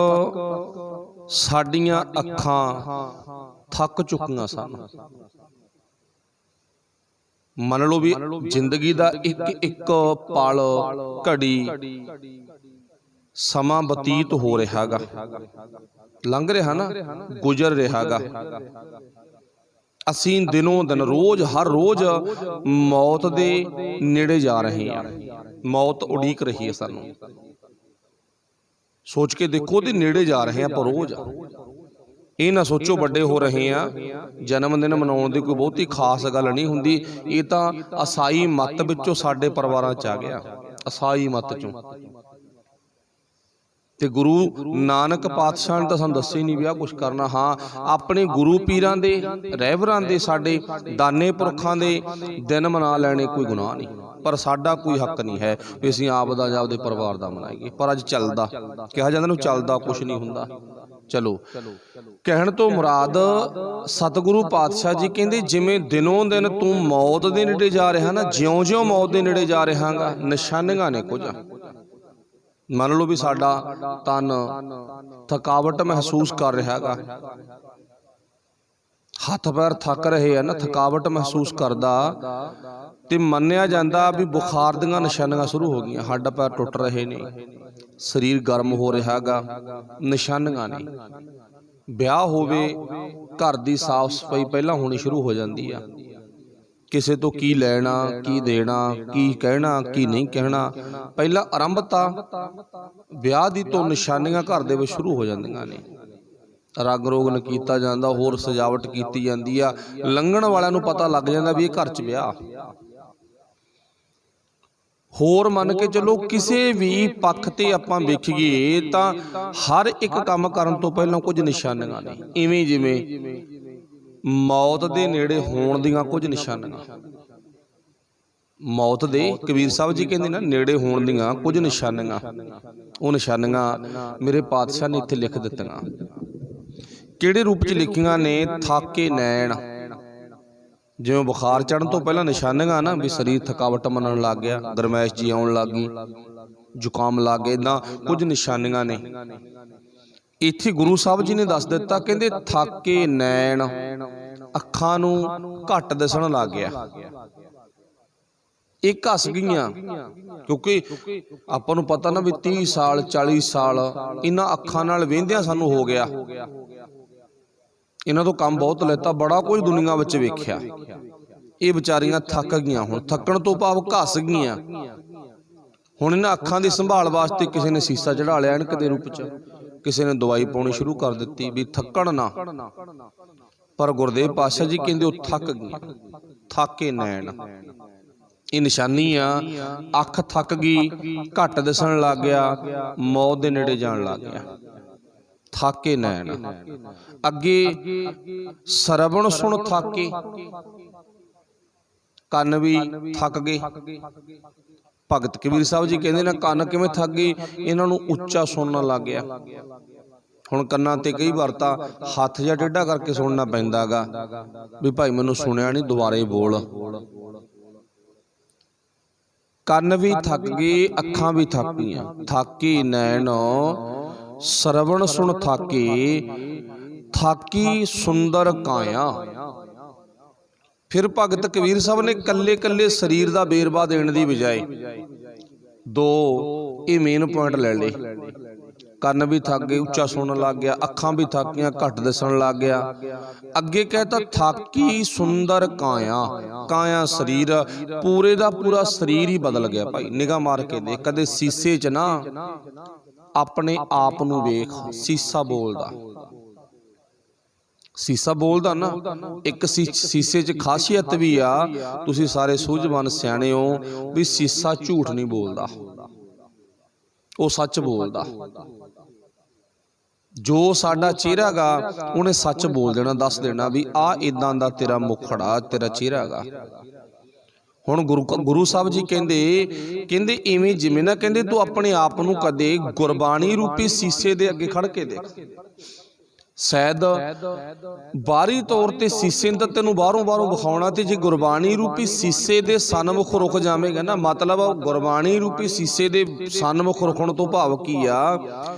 ਸਾਡੀਆਂ ਅੱਖਾਂ ਥੱਕ ਚੁੱਕੀਆਂ ਸਨ। ਮੰਨ ਲਓ ਵੀ ਜ਼ਿੰਦਗੀ ਦਾ ਇੱਕ ਇੱਕ ਪਲ, ਘੜੀ, ਸਮਾਂ ਬਤੀਤ ਹੋ ਰਿਹਾ ਗਾ, ਲੰਘ ਰਿਹਾ ਨਾ, ਗੁਜ਼ਰ ਰਿਹਾ ਗਾ। ਅਸੀਂ ਦਿਨੋਂ ਦਿਨ, ਰੋਜ਼ ਹਰ ਰੋਜ਼ ਮੌਤ ਦੇ ਨੇੜੇ ਜਾ ਰਹੇ ਹਾਂ। ਮੌਤ ਉਡੀਕ ਰਹੀ ਹੈ ਸਾਨੂੰ। ਸੋਚ ਕੇ ਦੇਖੋ, ਉਹਦੇ ਨੇੜੇ ਜਾ ਰਹੇ ਹਾਂ ਆਪਾਂ ਰੋਜ਼। ਇਹ ਨਾ ਸੋਚੋ ਵੱਡੇ ਹੋ ਰਹੇ ਆ, ਜਨਮ ਦਿਨ ਮਨਾਉਣ ਦੀ ਕੋਈ ਬਹੁਤੀ ਖਾਸ ਗੱਲ ਨਹੀਂ ਹੁੰਦੀ। ਇਹ ਤਾਂ ਈਸਾਈ ਮੱਤ ਵਿੱਚੋਂ ਸਾਡੇ ਪਰਿਵਾਰਾਂ 'ਚ ਆ ਗਿਆ, ਈਸਾਈ ਮੱਤ 'ਚੋਂ। ਤੇ ਗੁਰੂ ਨਾਨਕ ਪਾਤਸ਼ਾਹ ਨੇ ਤਾਂ ਸਾਨੂੰ ਦੱਸਿਆ ਹੀ ਨਹੀਂ ਵੀ ਆਹ ਕੁਛ ਕਰਨਾ। ਹਾਂ, ਆਪਣੇ ਗੁਰੂ ਪੀਰਾਂ ਦੇ, ਰਹਿਬਰਾਂ ਦੇ, ਸਾਡੇ ਦਾਨੇ ਪੁਰਖਾਂ ਦੇ ਦਿਨ ਮਨਾ ਲੈਣੇ ਕੋਈ ਗੁਨਾਹ ਨਹੀਂ, ਪਰ ਸਾਡਾ ਕੋਈ ਹੱਕ ਨਹੀਂ ਹੈ ਵੀ ਅਸੀਂ ਆਪ ਦਾ ਜਾਂ ਆਪਦੇ ਪਰਿਵਾਰ ਦਾ ਮਨਾਈਏ। ਪਰ ਅੱਜ ਚੱਲਦਾ, ਕਿਹਾ ਜਾਂਦਾ ਨੂੰ ਚੱਲਦਾ ਕੁਛ ਨਹੀਂ ਹੁੰਦਾ। ਚਲੋ, ਕਹਿਣ ਤੋਂ ਮੁਰਾਦ ਸਤਿਗੁਰੂ ਪਾਤਸ਼ਾਹ ਜੀ ਕਹਿੰਦੇ ਜਿਵੇਂ ਦਿਨੋਂ ਦਿਨ ਤੂੰ ਮੌਤ ਦੇ ਨੇੜੇ ਜਾ ਰਿਹਾ ਨਾ, ਜਿਉਂ-ਜਿਉਂ ਮੌਤ ਦੇ ਨੇੜੇ ਜਾ ਰਹਾਂਗਾ, ਨਿਸ਼ਾਨੀਆਂ ਨੇ ਕੁਝ। ਮੰਨ ਲਓ ਵੀ ਸਾਡਾ ਤਨ ਥਕਾਵਟ ਮਹਿਸੂਸ ਕਰ ਰਿਹਾ ਗਾ, ਹੱਥ ਪੈਰ ਥੱਕ ਰਹੇ ਆ ਨਾ, ਥਕਾਵਟ ਮਹਿਸੂਸ ਕਰਦਾ, ਤੇ ਮੰਨਿਆ ਜਾਂਦਾ ਵੀ ਬੁਖਾਰ ਦੀਆਂ ਨਿਸ਼ਾਨੀਆਂ ਸ਼ੁਰੂ ਹੋ ਗਈਆਂ, ਹੱਡ ਪੈਰ ਟੁੱਟ ਰਹੇ ਨੇ, ਸਰੀਰ ਗਰਮ ਹੋ ਰਿਹਾ ਗਾ, ਨਿਸ਼ਾਨੀਆਂ ਨੇ। ਵਿਆਹ ਹੋਵੇ, ਘਰ ਦੀ ਸਾਫ਼ ਸਫਾਈ ਪਹਿਲਾਂ ਹੋਣੀ ਸ਼ੁਰੂ ਹੋ ਜਾਂਦੀ ਆ। ਕਿਸੇ ਤੋਂ ਕੀ ਲੈਣਾ, ਕੀ ਦੇਣਾ, ਕੀ ਕਹਿਣਾ, ਕੀ ਨਹੀਂ ਕਹਿਣਾ, ਪਹਿਲਾਂ ਆਰੰਭਤਾ ਵਿਆਹ ਦੀ ਤੋਂ ਨਿਸ਼ਾਨੀਆਂ ਘਰ ਦੇ ਵਿੱਚ ਸ਼ੁਰੂ ਹੋ ਜਾਂਦੀਆਂ ਨੇ। ਰੰਗ ਰੋਗਨ ਕੀਤਾ ਜਾਂਦਾ, ਹੋਰ ਸਜਾਵਟ ਕੀਤੀ ਜਾਂਦੀ ਆ। ਲੰਘਣ ਵਾਲਿਆਂ ਨੂੰ ਪਤਾ ਲੱਗ ਜਾਂਦਾ ਵੀ ਇਹ ਘਰ 'ਚ ਵਿਆਹ। ਹੋਰ ਮੰਨ ਕੇ ਚਲੋ, ਕਿਸੇ ਵੀ ਪੱਖ ਤੇ ਆਪਾਂ ਵੇਖੀਏ ਤਾਂ ਹਰ ਇੱਕ ਕੰਮ ਕਰਨ ਤੋਂ ਪਹਿਲਾਂ ਕੁਝ ਨਿਸ਼ਾਨੀਆਂ ਨੇ। ਇਵੇਂ ਜਿਵੇਂ ਮੌਤ ਦੇ ਨੇੜੇ ਹੋਣ ਦੀਆਂ ਕੁਝ ਨਿਸ਼ਾਨੀਆਂ, ਮੌਤ ਦੇ, ਕਬੀਰ ਸਾਹਿਬ ਜੀ ਕਹਿੰਦੇ ਨਾ, ਨੇੜੇ ਹੋਣ ਦੀਆਂ ਕੁਝ ਨਿਸ਼ਾਨੀਆਂ। ਉਹ ਨਿਸ਼ਾਨੀਆਂ ਮੇਰੇ ਪਾਤਸ਼ਾਹ ਨੇ ਇੱਥੇ ਲਿਖ ਦਿੱਤੀਆਂ। ਕਿਹੜੇ ਰੂਪ 'ਚ ਲਿਖੀਆਂ ਨੇ? ਥਾਕੇ ਨੈਣ। ਜਿਵੇਂ ਬੁਖਾਰ ਚੜ੍ਹਨ ਤੋਂ ਪਹਿਲਾਂ ਨਿਸ਼ਾਨੀਆਂ ਨਾ, ਵੀ ਸਰੀਰ ਥਕਾਵਟ ਮੰਨਣ ਲੱਗ ਗਿਆ, ਗਰਮੈਸ਼ ਜੀ ਆਉਣ ਲੱਗ ਗਈ, ਜ਼ੁਕਾਮ ਲੱਗ ਗਿਆ, ਇੱਦਾਂ ਕੁਝ ਨਿਸ਼ਾਨੀਆਂ ਨੇ। ਇੱਥੇ ਗੁਰੂ ਸਾਹਿਬ ਜੀ ਨੇ ਦੱਸ ਦਿੱਤਾ, ਕਹਿੰਦੇ ਥਾਕੇ ਨੈਣ, ਅੱਖਾਂ ਨੂੰ ਘੱਟ ਦਿਸਣ ਲੱਗ ਗਿਆ। ਇਹ ਘਸ ਗਈਆਂ, ਕਿਉਂਕਿ ਆਪਾਂ ਨੂੰ ਪਤਾ ਨਾ ਵੀ 30 ਸਾਲ 40 ਸਾਲ ਇਹਨਾਂ ਅੱਖਾਂ ਨਾਲ ਵੇਂਦਿਆਂ ਸਾਨੂੰ ਹੋ ਗਿਆ। ਇਹਨਾਂ ਤੋਂ ਕੰਮ ਬਹੁਤ ਲੈਤਾ, ਬੜਾ ਕੁਝ ਦੁਨੀਆ ਵਿੱਚ ਵੇਖਿਆ। ਇਹ ਵਿਚਾਰੀਆਂ ਥੱਕ ਗਈਆਂ। ਹੁਣ ਥੱਕਣ ਤੋਂ ਭਾਵ ਘਸ ਗਈਆਂ। ਹੁਣ ਇਹਨਾਂ ਅੱਖਾਂ ਦੀ ਸੰਭਾਲ ਵਾਸਤੇ ਕਿਸੇ ਨੇ ਸੀਸਾ ਚੜਾ ਲਿਆ ਐਨਕ ਦੇ ਰੂਪ 'ਚ, ਕਿਸੇ ਨੇ ਦਵਾਈ ਪਾਉਣੀ ਸ਼ੁਰੂ ਕਰ ਦਿੱਤੀ ਵੀ ਥੱਕਣ ਨਾ। ਪਰ ਗੁਰਦੇਵ ਪਾਤਸ਼ਾਹ ਜੀ ਕਹਿੰਦੇ ਉਹ ਥੱਕ ਗਈਆਂ। ਥਾਕੇ ਨੈਣ, ਇਹ ਨਿਸ਼ਾਨੀ ਆ। ਅੱਖ ਥੱਕ ਗਈ, ਘੱਟ ਦਿਸਣ ਲੱਗ ਗਿਆ, ਮੌਤ ਦੇ ਨੇੜੇ ਜਾਣ ਲੱਗ ਗਿਆ। ਥਾਕੇ ਨੈਣ। ਅੱਗੇ ਸਰਵਣ ਸੁਣ ਥਾਕੇ, ਕੰਨ ਵੀ ਥੱਕ ਗਏ। ਭਗਤ ਕਬੀਰ ਸਾਹਿਬ ਜੀ ਕਹਿੰਦੇ ਨੇ ਕੰਨ ਕਿਵੇਂ ਥੱਕ ਗਏ? ਇਹਨਾਂ ਨੂੰ ਉੱਚਾ ਸੁਣਨ ਲੱਗ ਗਿਆ। ਹੁਣ ਕੰਨਾਂ ਤੇ ਕਈ ਵਾਰ ਤਾਂ ਹੱਥ ਜਿਹਾ ਟੇਢਾ ਕਰਕੇ ਸੁਣਨਾ ਪੈਂਦਾ ਗਾ ਵੀ ਭਾਈ ਮੈਨੂੰ ਸੁਣਿਆ ਨਹੀਂ, ਦੁਬਾਰੇ ਬੋਲ। ਕੰਨ ਵੀ ਥੱਕ ਗਏ, ਅੱਖਾਂ ਵੀ ਥੱਕ ਗਈਆਂ। ਥਾਕੇ ਨੈਣ ਸਰਵਣ ਸੁਣ ਥਾਕੇ, ਥਾਕੀ ਸੁੰਦਰ ਕਾਇਆ। ਫਿਰ ਭਗਤ ਕਬੀਰ ਸਾਹਿਬ ਨੇ ਕੱਲੇ ਕੱਲੇ ਸਰੀਰ ਦਾ ਵੇਰਵਾ ਦੇਣ ਦੀ ਬਜਾਏ ਦੋ ਇਹ ਮੇਨ ਪੁਆਇੰਟ ਲੈ ਲਏ। ਕੰਨ ਵੀ ਥੱਕ ਗਏ, ਉੱਚਾ ਸੁਣਨ ਲੱਗ ਗਿਆ, ਅੱਖਾਂ ਵੀ ਥੱਕ ਗਈਆਂ, ਘੱਟ ਦਿਸਣ ਲੱਗ ਗਿਆ। ਅੱਗੇ ਕਹਿਤਾ ਥਾਕੀ ਸੁੰਦਰ ਕਾਇਆ। ਕਾਇਆ ਸਰੀਰ, ਪੂਰੇ ਦਾ ਪੂਰਾ ਸਰੀਰ ਹੀ ਬਦਲ ਗਿਆ। ਭਾਈ ਨਿਗਾਹ ਮਾਰ ਕੇ ਦੇਖ, ਕਦੇ ਸੀਸੇ 'ਚ ਨਾ ਆਪਣੇ ਆਪ ਨੂੰ ਵੇਖ। ਸੀਸਾ ਬੋਲਦਾ, ਸੀਸਾ ਬੋਲਦਾ ਨਾ, ਇੱਕ ਸੀਸੇ 'ਚ ਖਾਸੀਅਤ ਵੀ ਆ, ਤੁਸੀਂ ਸਾਰੇ ਸੂਝਵਾਨ ਸਿਆਣੇ ਹੋ ਵੀ ਸੀਸਾ ਝੂਠ ਨਹੀਂ ਬੋਲਦਾ, ਉਹ ਸੱਚ ਬੋਲਦਾ। ਜੋ ਸਾਡਾ ਚਿਹਰਾ ਗਾ ਉਹਨੇ ਸੱਚ ਬੋਲ ਦੇਣਾ, ਦੱਸ ਦੇਣਾ ਵੀ ਆ ਇਦਾਂ ਦਾ ਤੇਰਾ ਮੁਖੜਾ, ਤੇਰਾ ਚਿਹਰਾ ਗਾ। ਹੁਣ ਗੁਰੂ ਸਾਹਿਬ ਜੀ ਕਹਿੰਦੇ ਇਵੇਂ ਜਿਵੇਂ ਨਾ ਕਹਿੰਦੇ ਤੂੰ ਆਪਣੇ ਆਪ ਨੂੰ ਕਦੇ ਗੁਰਬਾਣੀ ਰੂਪੀ ਸੀਸੇ ਦੇ ਅੱਗੇ ਖੜ ਕੇ ਦੇਖ। ਸ਼ਾਇਦ ਬਾਹਰੀ ਤੌਰ ਤੇ ਸੀਸੇ ਨੂੰ ਤਾਂ ਤੈਨੂੰ ਬਾਹਰੋਂ ਵਿਖਾਉਣਾ, ਤੇ ਜੇ ਗੁਰਬਾਣੀ ਰੂਪੀ ਸੀਸੇ ਦੇ ਸਨਮੁਖ ਰੁਕ ਜਾਵੇਗਾ ਨਾ, ਮਤਲਬ ਗੁਰਬਾਣੀ ਰੂਪੀ ਸੀਸੇ ਦੇ ਸਨਮੁਖ ਰੁਕਣ ਤੋਂ ਭਾਵ ਕੀ ਆ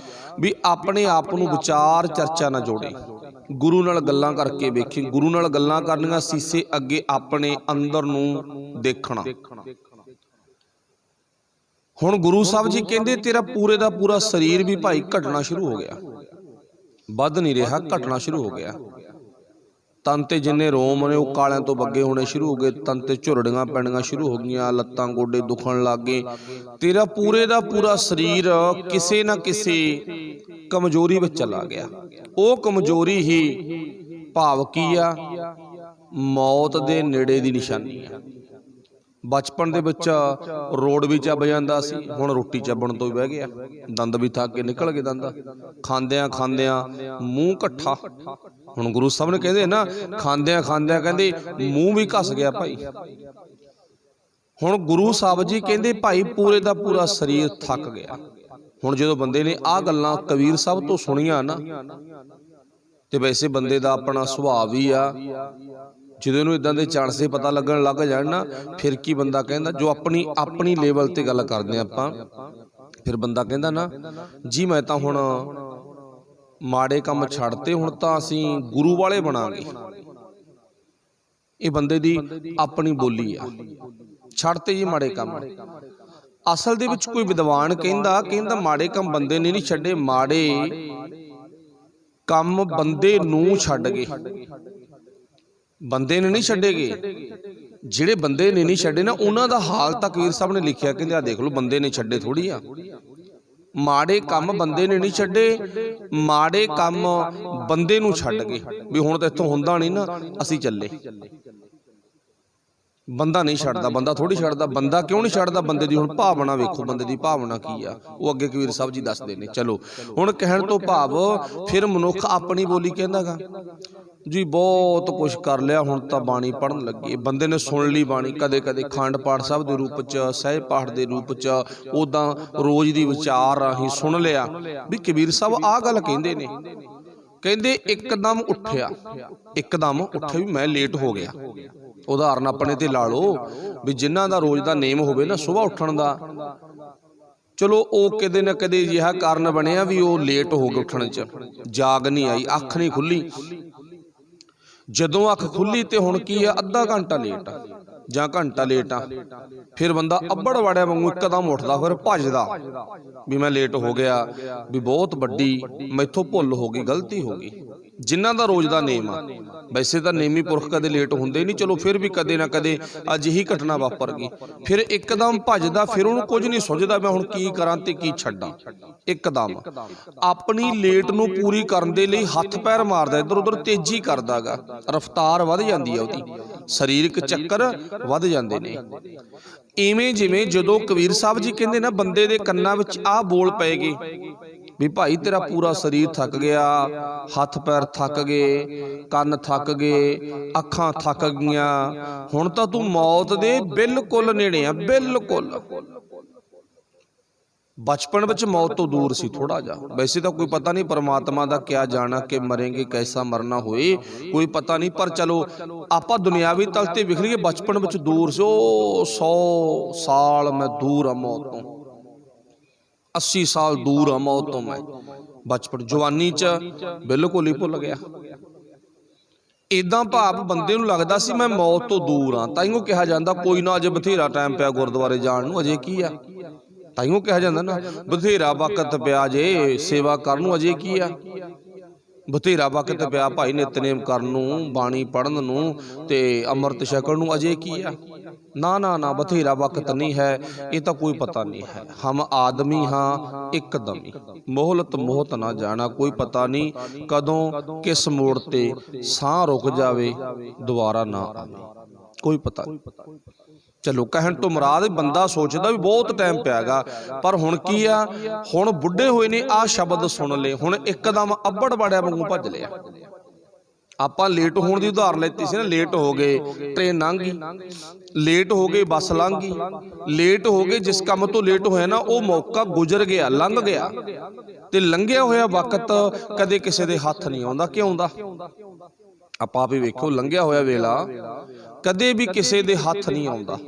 ਵੀ ਆਪਣੇ ਆਪ ਨੂੰ ਵਿਚਾਰ ਚਰਚਾ ਨਾ ਜੋੜੇ, ਗੁਰੂ ਨਾਲ ਗੱਲਾਂ ਕਰਕੇ ਵੇਖੀ। ਗੁਰੂ ਨਾਲ ਗੱਲਾਂ ਕਰਨੀਆਂ, ਸੀਸੇ ਅੱਗੇ ਆਪਣੇ ਅੰਦਰ ਨੂੰ ਦੇਖਣਾ। ਹੁਣ ਗੁਰੂ ਸਾਹਿਬ ਜੀ ਕਹਿੰਦੇ ਤੇਰਾ ਪੂਰੇ ਦਾ ਪੂਰਾ ਸਰੀਰ ਵੀ ਭਾਈ ਘਟਣਾ ਸ਼ੁਰੂ ਹੋ ਗਿਆ, ਵੱਧ ਨਹੀਂ ਰਿਹਾ, ਘਟਣਾ ਸ਼ੁਰੂ ਹੋ ਗਿਆ। ਤਨ ਤੇ ਜਿੰਨੇ ਰੋਮ ਨੇ ਉਹ ਕਾਲਿਆਂ ਤੋਂ ਬੱਗੇ ਹੋਣੇ ਸ਼ੁਰੂ ਹੋ ਗਏ, ਤਨ ਤੇ ਝੁਰੜੀਆਂ ਪੈਣੀਆਂ ਸ਼ੁਰੂ ਹੋ ਗਈਆਂ, ਲੱਤਾਂ ਗੋਡੇ ਦੁਖਣ ਲੱਗ ਗਏ। ਤੇਰਾ ਪੂਰੇ ਦਾ ਪੂਰਾ ਸਰੀਰ ਕਿਸੇ ਨਾ ਕਿਸੇ ਕਮਜ਼ੋਰੀ ਵਿੱਚ ਚਲਾ ਗਿਆ। ਉਹ ਕਮਜ਼ੋਰੀ ਹੀ ਭਾਵ ਕੀ ਆ, ਮੌਤ ਦੇ ਨੇੜੇ ਦੀ ਨਿਸ਼ਾਨੀ ਆ। ਬਚਪਨ ਦੇ ਵਿੱਚ ਰੋਡ ਵੀ ਚੱਬ ਜਾਂਦਾ ਸੀ, ਹੁਣ ਰੋਟੀ ਚੱਬਣ ਤੋਂ ਹੀ ਬਹਿ ਗਿਆ, ਦੰਦ ਵੀ ਥੱਕ ਕੇ ਨਿਕਲ ਗਏ, ਦੰਦ ਖਾਂਦਿਆਂ ਮੂੰਹ ਇਕੱਠਾ। ਹੁਣ ਗੁਰੂ ਸਾਹਿਬ ਨੇ ਕਹਿੰਦੇ ਨਾ, ਖਾਂਦਿਆਂ ਕਹਿੰਦੇ ਮੂੰਹ ਵੀ ਘਸ ਗਿਆ ਭਾਈ। ਹੁਣ ਗੁਰੂ ਸਾਹਿਬ ਜੀ ਕਹਿੰਦੇ ਭਾਈ ਪੂਰੇ ਦਾ ਪੂਰਾ ਸਰੀਰ ਥੱਕ ਗਿਆ। ਹੁਣ ਜਦੋਂ ਬੰਦੇ ਨੇ ਆਹ ਗੱਲਾਂ ਕਬੀਰ ਸਾਹਿਬ ਤੋਂ ਸੁਣੀਆਂ ਨਾ, ਤੇ ਵੈਸੇ ਬੰਦੇ ਦਾ ਆਪਣਾ ਸੁਭਾਅ ਵੀ ਆ, ਜਦੋਂ ਇਹਨੂੰ ਇਦਾਂ ਦੇ ਚਾਂਸੇ ਪਤਾ ਲੱਗਣ ਲੱਗ ਜਾਣ ਨਾ, ਫਿਰ ਕੀ ਬੰਦਾ ਕਹਿੰਦਾ, ਜੋ ਆਪਣੀ ਲੈਵਲ ਤੇ ਗੱਲ ਕਰਦੇ ਆਪਾਂ, ਫਿਰ ਬੰਦਾ ਕਹਿੰਦਾ ਨਾ ਜੀ ਮੈਂ ਤਾਂ ਹੁਣ ਮਾੜੇ ਕੰਮ ਛੱਡਤੇ, ਹੁਣ ਤਾਂ ਅਸੀਂ ਗੁਰੂ ਵਾਲੇ ਬਣਾਂਗੇ। ਇਹ ਬੰਦੇ ਦੀ ਆਪਣੀ ਬੋਲੀ ਆ, ਛੱਡਤੇ ਜੀ ਮਾੜੇ ਕੰਮ। ਅਸਲ ਦੇ ਵਿੱਚ ਕੋਈ ਵਿਦਵਾਨ ਕਹਿੰਦਾ ਮਾੜੇ ਕੰਮ ਬੰਦੇ ਨੇ ਨਹੀਂ ਛੱਡੇ, ਮਾੜੇ ਕੰਮ ਬੰਦੇ ਨੂੰ ਛੱਡ ਗਏ, ਬੰਦੇ ਨੇ ਨਹੀਂ ਛੱਡੇਗੇ। ਜਿਹੜੇ ਬੰਦੇ ਨੇ ਨਹੀਂ ਛੱਡੇ ਨਾ, ਉਹਨਾਂ ਦਾ ਹਾਲ ਤਾਂ ਕਬੀਰ ਸਾਹਿਬ ਨੇ ਲਿਖਿਆ, ਕਹਿੰਦੇ ਆ ਦੇਖ ਲਓ ਬੰਦੇ ਨੇ ਛੱਡੇ ਥੋੜੀ ਆ। ਮਾੜੇ ਕੰਮ ਬੰਦੇ ਨੇ ਨਹੀਂ ਛੱਡੇ, ਮਾੜੇ ਕੰਮ ਬੰਦੇ ਨੂੰ ਛੱਡ ਗਏ ਵੀ ਹੁਣ ਤਾਂ ਇੱਥੋਂ ਹੁੰਦਾ ਨਹੀਂ ਨਾ, ਅਸੀਂ ਚੱਲੇ। ਬੰਦਾ ਨਹੀਂ ਛੱਡਦਾ, ਬੰਦਾ ਥੋੜੀ ਛੱਡਦਾ। ਬੰਦਾ ਕਿਉਂ ਨਹੀਂ ਛੱਡਦਾ? ਬੰਦੇ ਦੀ ਹੁਣ ਭਾਵਨਾ ਵੇਖੋ, ਬੰਦੇ ਦੀ ਭਾਵਨਾ ਕੀ ਆ, ਉਹ ਅੱਗੇ ਕਬੀਰ ਸਾਹਿਬ ਜੀ ਦੱਸਦੇ ਨੇ। ਚਲੋ ਹੁਣ ਕਹਿਣ ਤੋਂ ਭਾਵ ਫਿਰ ਮਨੁੱਖ ਆਪਣੀ ਬੋਲੀ ਕਹਿੰਦਾਗਾ ਜੀ ਬਹੁਤ ਕੁਛ ਕਰ ਲਿਆ, ਹੁਣ ਤਾਂ ਬਾਣੀ ਪੜ੍ਹਨ ਲੱਗੇ। ਬੰਦੇ ਨੇ ਸੁਣ ਲਈ ਬਾਣੀ, ਕਦੇ ਖੰਡ ਪਾਠ ਸਾਹਿਬ ਦੇ ਰੂਪ 'ਚ, ਸਹਿਜ ਪਾਠ ਦੇ ਰੂਪ 'ਚ, ਉੱਦਾਂ ਰੋਜ਼ ਦੀ ਵਿਚਾਰ ਰਾਹੀਂ ਸੁਣ ਲਿਆ ਵੀ ਕਬੀਰ ਸਾਹਿਬ ਆਹ ਗੱਲ ਕਹਿੰਦੇ ਨੇ। ਕਹਿੰਦੇ ਇੱਕਦਮ ਉੱਠਿਆ ਵੀ ਮੈਂ ਲੇਟ ਹੋ ਗਿਆ। ਉਦਾਹਰਨ ਆਪਣੇ ਤੇ ਲਾ ਲਓ ਵੀ ਜਿਨ੍ਹਾਂ ਦਾ ਰੋਜ਼ ਦਾ ਨੇਮ ਹੋਵੇ ਨਾ ਸੁਬਾਹ ਉੱਠਣ ਦਾ, ਚਲੋ ਉਹ ਕਦੇ ਨਾ ਕਦੇ ਅਜਿਹਾ ਕਾਰਨ ਬਣਿਆ ਵੀ ਉਹ ਲੇਟ ਹੋ ਗਏ ਉੱਠਣ 'ਚ, ਜਾਗ ਨਹੀਂ ਆਈ, ਅੱਖ ਨਹੀਂ ਖੁੱਲੀ। ਜਦੋਂ ਅੱਖ ਖੁੱਲੀ ਤੇ ਹੁਣ ਕੀ ਆ, ਅੱਧਾ ਘੰਟਾ ਲੇਟ ਆ ਜਾਂ ਘੰਟਾ ਲੇਟ ਆ, ਫਿਰ ਬੰਦਾ ਅੱਬੜ ਵਾੜਿਆ ਵਾਂਗੂ ਇੱਕਦਮ ਉੱਠਦਾ, ਫਿਰ ਭੱਜਦਾ ਵੀ ਮੈਂ ਲੇਟ ਹੋ ਗਿਆ, ਵੀ ਬਹੁਤ ਵੱਡੀ ਮੈਥੋਂ ਭੁੱਲ ਹੋ ਗਈ, ਗਲਤੀ ਹੋ ਗਈ। ਜਿਨ੍ਹਾਂ ਦਾ ਰੋਜ਼ ਦਾ ਨੇਮ ਆ, ਵੈਸੇ ਤਾਂ ਨੇਮੀ ਪੁਰਖ ਕਦੇ ਲੇਟ ਹੁੰਦੇ ਨਹੀਂ, ਚਲੋ ਫਿਰ ਵੀ ਕਦੇ ਨਾ ਕਦੇ ਅਜਿਹੀ ਘਟਨਾ ਵਾਪਰ ਗਈ, ਫਿਰ ਇੱਕਦਮ ਭੱਜਦਾ, ਫਿਰ ਉਹਨੂੰ ਕੁਝ ਨਹੀਂ ਸੁਝਦਾ ਮੈਂ ਹੁਣ ਕੀ ਕਰਾਂ ਤੇ ਕੀ ਛੱਡਾਂ। ਇੱਕਦਮ ਆਪਣੀ ਲੇਟ ਨੂੰ ਪੂਰੀ ਕਰਨ ਦੇ ਲਈ ਹੱਥ ਪੈਰ ਮਾਰਦਾ, ਇੱਧਰ ਉੱਧਰ ਤੇਜ਼ੀ ਕਰਦਾਗਾ, ਰਫ਼ਤਾਰ ਵੱਧ ਜਾਂਦੀ ਆ ਉਹਦੀ, ਸਰੀਰਕ ਚੱਕਰ ਵੱਧ ਜਾਂਦੇ ਨੇ। ਇਵੇਂ ਜਿਵੇਂ ਜਦੋਂ ਕਬੀਰ ਸਾਹਿਬ ਜੀ ਕਹਿੰਦੇ ਨਾ ਬੰਦੇ ਦੇ ਕੰਨਾਂ ਵਿੱਚ ਆਹ ਬੋਲ ਪਏ ਗਏ ਵੀ ਭਾਈ ਤੇਰਾ ਪੂਰਾ ਸਰੀਰ ਥੱਕ ਗਿਆ, ਹੱਥ ਪੈਰ ਥੱਕ ਗਏ, ਕੰਨ ਥੱਕ ਗਏ, ਅੱਖਾਂ ਥੱਕ ਗਈਆਂ, ਹੁਣ ਤਾਂ ਤੂੰ ਮੌਤ ਦੇ ਬਿਲਕੁਲ ਨੇੜੇ ਆ, ਬਿਲਕੁਲ। ਬਚਪਨ ਵਿੱਚ ਮੌਤ ਤੋਂ ਦੂਰ ਸੀ ਥੋੜਾ ਜਿਹਾ, ਵੈਸੇ ਤਾਂ ਕੋਈ ਪਤਾ ਨਹੀਂ ਪਰਮਾਤਮਾ ਦਾ ਕਿਆ ਜਾਣਾ ਕਿ ਮਰੇਂਗੇ ਕੈਸਾ ਮਰਨਾ ਹੋਏ, ਕੋਈ ਪਤਾ ਨਹੀਂ, ਪਰ ਚਲੋ ਆਪਾਂ ਦੁਨਿਆਵੀ ਤਲ ਤੇ ਵਿਖ ਲਈਏ, ਬਚਪਨ ਵਿੱਚ ਦੂਰ ਸੀ। ਉਹ 100 ਸਾਲ ਮੈਂ ਦੂਰ ਆ ਮੌਤ ਤੋਂ, 80 ਸਾਲ ਦੂਰ ਆ ਮੌਤ ਤੋਂ ਮੈਂ ਬਚਪਨ। ਜਵਾਨੀ 'ਚ ਬਿਲਕੁਲ ਹੀ ਭੁੱਲ ਗਿਆ। ਇਦਾਂ ਭਾਵ ਬੰਦੇ ਨੂੰ ਲੱਗਦਾ ਸੀ ਮੈਂ ਮੌਤ ਤੋਂ ਦੂਰ ਆ, ਤਾਈਓ ਕਿਹਾ ਜਾਂਦਾ ਕੋਈ ਨਾ ਅਜੇ ਬਥੇਰਾ ਟਾਈਮ ਪਿਆ ਗੁਰਦੁਆਰੇ ਜਾਣ ਨੂੰ, ਅਜੇ ਕੀ ਆ, ਤਾਈਓ ਕਿਹਾ ਜਾਂਦਾ ਨਾ ਬਥੇਰਾ ਵਕਤ ਪਿਆ ਜੇ ਸੇਵਾ ਕਰਨ ਨੂੰ, ਅਜੇ ਕੀ ਆ। ਬਥੇਰਾ ਵਕਤ ਪਿਆ ਭਾਈ ਨਿਤਨੇਮ ਕਰਨ ਨੂੰ, ਬਾਣੀ ਪੜ੍ਹਨ ਨੂੰ ਤੇ ਅੰਮ੍ਰਿਤ ਛਕਣ ਨੂੰ, ਅਜੇ ਕੀ ਆ? ਨਾ ਨਾ ਨਾ, ਬਥੇਰਾ ਵਕਤ ਨਹੀਂ ਹੈ, ਇਹ ਤਾਂ ਕੋਈ ਪਤਾ ਨਹੀਂ ਹੈ। ਹਮ ਆਦਮੀ ਹਾਂ ਇੱਕਦਮ ਹੀ, ਮੋਹਲਤ ਮੋਹਤ ਨਾ ਜਾਣਾ, ਕੋਈ ਪਤਾ ਨਹੀਂ ਕਦੋਂ ਕਿਸ ਮੋੜ ਤੇ ਸਾਹ ਰੁਕ ਜਾਵੇ, ਦੁਬਾਰਾ ਨਾ ਆਵੇ, ਕੋਈ ਪਤਾ ਨਹੀਂ। ਚਲੋ ਕਹਿਣ ਤੋਂ ਮੁਰਾਦ ਬੰਦਾ ਸੋਚਦਾ ਵੀ ਬਹੁਤ ਟਾਈਮ ਪਿਆਗਾ, ਪਰ ਹੁਣ ਕੀ ਆ, ਹੁਣ ਬੁੱਢੇ ਹੋਏ ਨੇ, ਆਹ ਸ਼ਬਦ ਸੁਣ ਲਏ, ਹੁਣ ਇੱਕਦਮ ਅੱਬੜ ਬੜਿਆ ਵਾਂਗੂ ਭੱਜ ਲਿਆ। ਆਪਾਂ ਲੇਟ ਹੋਣ ਦੀ ਉਦਾਹਰਨ ਲੈਤੀ ਸੀ ਨਾ, ਲੇਟ ਹੋ ਗਏ ਟ੍ਰੇਨ ਲੰਘ ਗਈ, ਲੇਟ ਹੋ ਗਏ ਬੱਸ ਲੰਘ ਗਈ, ਲੇਟ ਹੋ ਗਏ ਜਿਸ ਕੰਮ ਤੋਂ ਲੇਟ ਹੋਇਆ ਨਾ ਉਹ ਮੌਕਾ ਗੁਜ਼ਰ ਗਿਆ, ਲੰਘ ਗਿਆ, ਤੇ ਲੰਘਿਆ ਹੋਇਆ ਵਕਤ ਕਦੇ ਕਿਸੇ ਦੇ ਹੱਥ ਨਹੀਂ ਆਉਂਦਾ। ਕਿਉਂ ਆਉਂਦਾ? ਆਪਾਂ ਵੀ ਵੇਖੋ, ਲੰਘਿਆ ਹੋਇਆ ਵੇਲਾ ਕਦੇ ਵੀ ਕਿਸੇ ਦੇ ਹੱਥ ਨਹੀਂ ਆਉਂਦਾ,